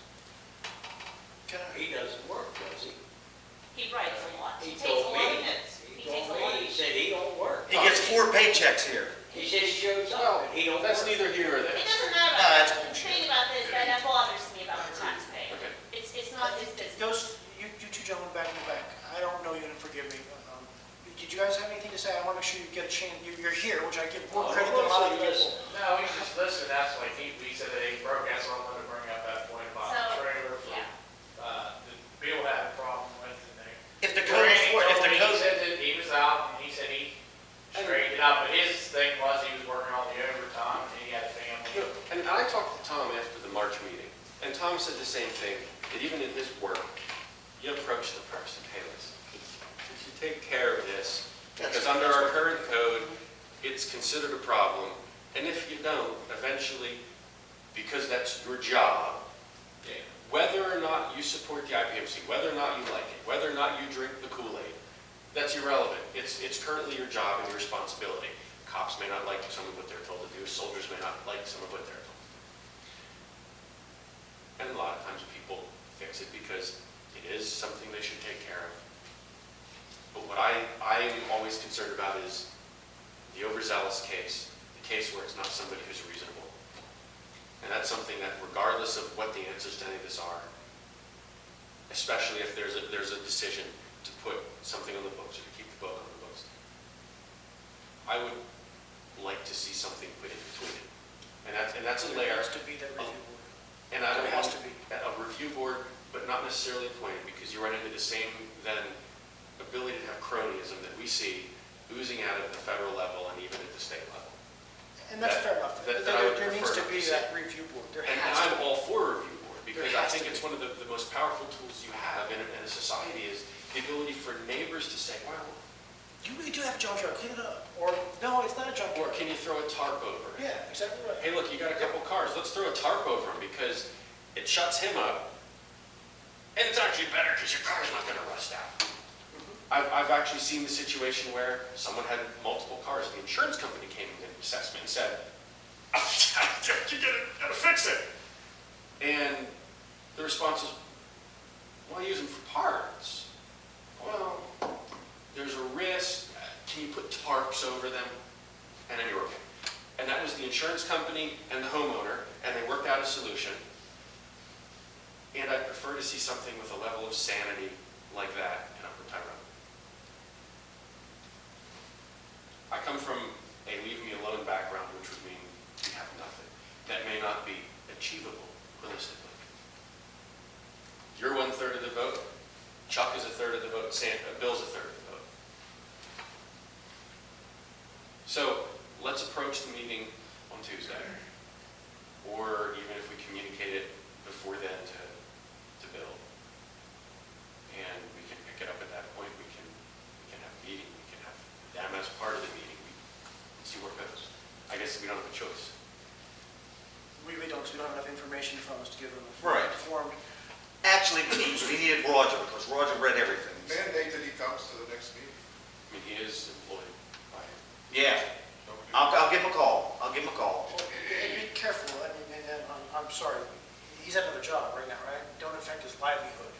He doesn't work, does he? He writes a lot. He He takes a told lot of me, notes. he takes told a lot of me, he said he don't work. He gets 4 paychecks here. He said he shows up, and he don't That's work. neither here or It there. doesn't matter. No, that's The bullshit. thing about this, that bothers me about the taxpayer. Okay. It's not his business. You two gentlemen back in the back, I don't know you and forgive me. Did you guys have anything to say? I want to make sure you get a chance, you're here, which I give more credit than a lot of people. No, he's just listening, that's like, we said that he broke, that's what I wanted to bring up that point about the So, trailer for, yeah. that Bill had a problem with, and they. If the code, He said that he was out, and he said he straightened it out, but his thing was he was working all the overtime, and he had a family. And I talked to Tom after the March meeting, and Tom said the same thing, that even in his work, you approach the person, hey, listen, if you take care of this, because under our current code, it's considered a problem, and if you don't, eventually, because that's your job, whether or not you support the IPMC, whether or not you like it, whether or not you drink the Kool-Aid, that's irrelevant. It's currently your job and your responsibility. Cops may not like some of what they're told to do, soldiers may not like some of what they're told to do. And a lot of times people fix it because it is something they should take care of. But what I am always concerned about is the overzealous case, the case where it's not somebody who's reasonable. And that's something that regardless of what the answers to any of this are, especially if there's a decision to put something on the books or to keep the book on the books, I would like to see something put in between it. And that's a layer. There has to be that review board. And I don't There has want to be. a review board, but not necessarily appointed, because you run into the same then ability to have cronyism that we see oozing out at the federal level and even at the state level. And that's that- fair enough. that I would There needs prefer to be to see. that review board. There And has to I'm be. all for a review board, because There I has think to it's be. one of the most powerful tools you have in a society is the ability for neighbors to say, well, You really do have a junkyard, clean it up. Or, no, it's not a or junkyard. can you throw a tarp over it? Yeah, exactly right. Hey, look, you got a couple cars, let's throw a tarp over them because it shuts him up. And it's actually better because your car's not gonna rust out. I've actually seen the situation where someone had multiple cars. The insurance company came in and assessment and said, you gotta fix it. And the response is, why use them for parts? Well, there's a risk. Can you put tarps over them? And then you're okay. And that was the insurance company and the homeowner, and they worked out a solution. And I prefer to see something with a level of sanity like that in Upper Tyrone. I come from a leave me alone background, which would mean we have nothing. That may not be achievable realistically. You're 1/3 of the vote. Chuck is 1/3 of the vote. Bill's 1/3 of the vote. So let's approach the meeting on Tuesday, or even if we communicate it before then to Bill, and we can pick it up at that point. We can have a meeting. We can have them as part of the meeting. We see where it goes. I guess we don't have a choice. We really don't, because we don't have enough information from us to give them a Right. informed. Actually, we needed Roger, because Roger read everything. Mandate that he comes to the next meeting. I mean, he is employed by him. Yeah, I'll give him a call. I'll give him a call. Well, and be careful, I mean, and I'm sorry, he's at another job right now, right? Don't affect his livelihood.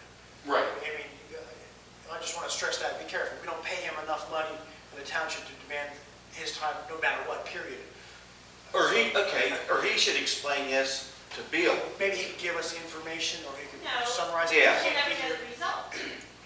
Right. I mean, I just want to stress that, be careful. We don't pay him enough money for the township to demand his time, no matter what, period. Or he should explain this to Bill. Maybe he could give us the information, or he could No. summarize it. Yeah. You never know the result.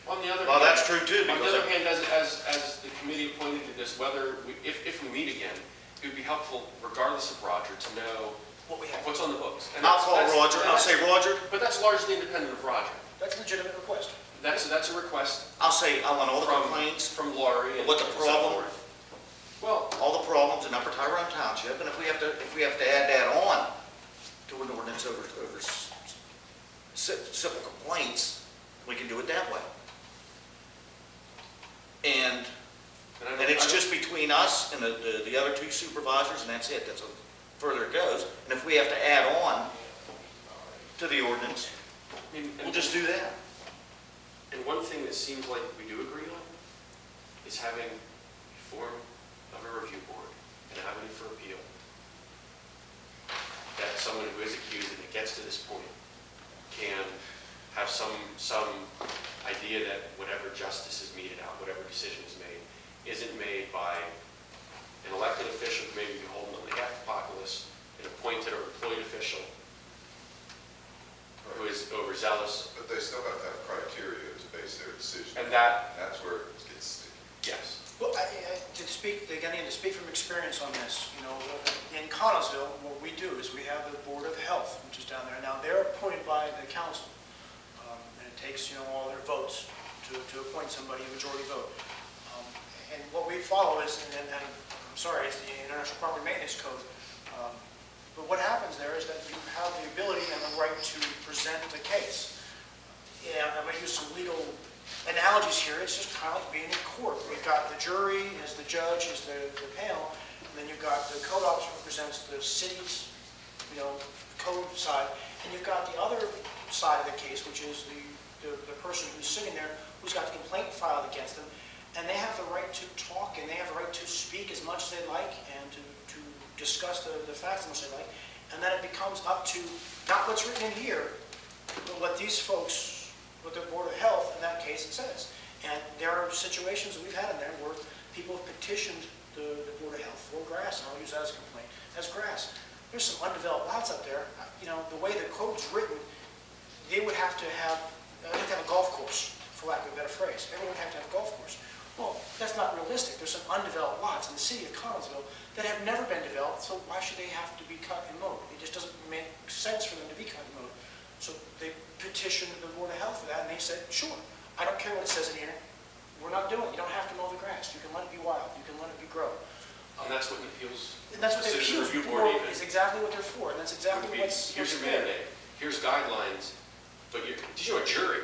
On the other Well, hand, that's true too, On the because other hand, as the committee pointed to this, if we meet again, it would be helpful, regardless of Roger, to know What we have. what's on the books. And I'll that's- call that's- Roger, and I'll say, Roger, But that's largely independent of Roger. That's a legitimate request. That's a request I'll say, I want all the from complaints, from Laurie and what the so problem, forth. Well, all the problems in Upper Tyrone Township, and if we have to add that on to an ordinance over civil complaints, we can do it that way. And it's just between us and the other two supervisors, and that's it. That's how further it goes. And if we have to add on to the ordinance, we'll just do that. And one thing that seems like we do agree on is having a form of a review board and an avenue for appeal. That someone who is accused and it gets to this point can have some idea that whatever justice is meted out, whatever decision is made, isn't made by an elected official who may be beholden on behalf of the populace, an appointed or employed official who is overzealous. But they still have to have criteria to base their decision. And that, That's where it gets sticky. yes. Well, to speak from experience on this, you know, in Connellsville, what we do is we have the Board of Health, which is down there. Now, they're appointed by the council, and it takes, you know, all their votes to appoint somebody, a majority vote. And what we follow is, and I'm sorry, it's the International Property Maintenance Code. But what happens there is that you have the ability and the right to present the case. Yeah, I'm going to use some legal analogies here. It's just kind of like being in court. We've got the jury as the judge, as the panel, and then you've got the code officer who presents the city's, you know, code side, and you've got the other side of the case, which is the person who's sitting there who's got the complaint filed against them, and they have the right to talk, and they have the right to speak as much as they like, and to discuss the facts as much as they like, and then it becomes up to, not what's written in here, but what these folks, what the Board of Health, in that case, says. And there are situations that we've had in there where people have petitioned the Board of Health for grass, and I'll use that as a complaint, as grass. There's some undeveloped lots up there. You know, the way the code's written, they would have to have a golf course, for lack of a better phrase. Everyone would have to have a golf course. Well, that's not realistic. There's some undeveloped lots in the city of Connellsville that have never been developed, so why should they have to be cut and mowed? It just doesn't make sense for them to be cut and mowed. So they petitioned the Board of Health for that, and they said, sure, I don't care what it says in here. We're not doing it. You don't have to mow the grass. You can let it be wild. You can let it be grow. And that's what an appeals, And that's what the Citizen appeals Review Board board even is exactly what they're for, and that's exactly would be, what's here's your there. mandate, here's guidelines, but did you know a jury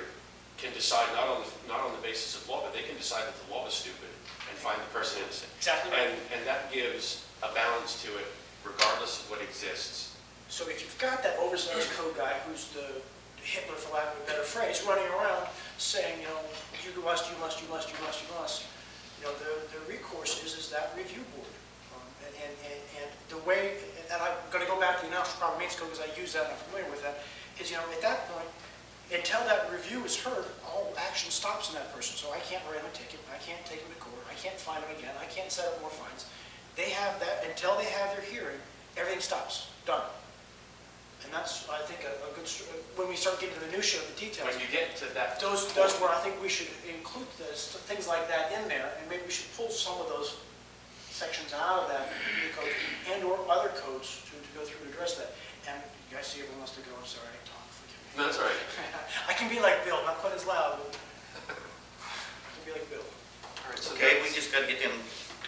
can decide not on the basis of law, but they can decide that the law is stupid and find the person innocent. Exactly right. And that gives a balance to it, regardless of what exists. So if you've got that overzealous code guy who's the Hitler, for lack of a better phrase, running around saying, you know, you must, you must, you must, you must, you must, you know, the recourse is that review board. And the way, and I'm going to go back to the International Property Maintenance Code because I use that and I'm familiar with that, is, you know, at that point, until that review is heard, all action stops in that person. So I can't write him a ticket, I can't take him to court, I can't fine him again, I can't set up more fines. They have that, until they have their hearing, everything stops, done. And that's, I think, a good, when we start getting to the minutia of the details, When you get to that. those where I think we should include this, things like that in there, and maybe we should pull some of those sections out of that code and/or other codes to go through and address that. And you guys see everyone wants to go, I'm sorry, Tom, forgive me. No, that's all right. I can be like Bill, not quite as loud, but I can be like Bill. All right, so Okay, we that's- just gotta get them,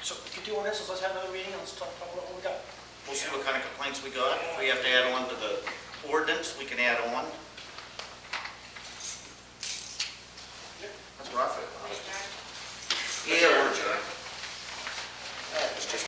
So if you do on this, let's have another meeting and let's talk about what we got. we'll see what kind of complaints we got. If we have to add on to the ordinance, we can add on. That's what I feel.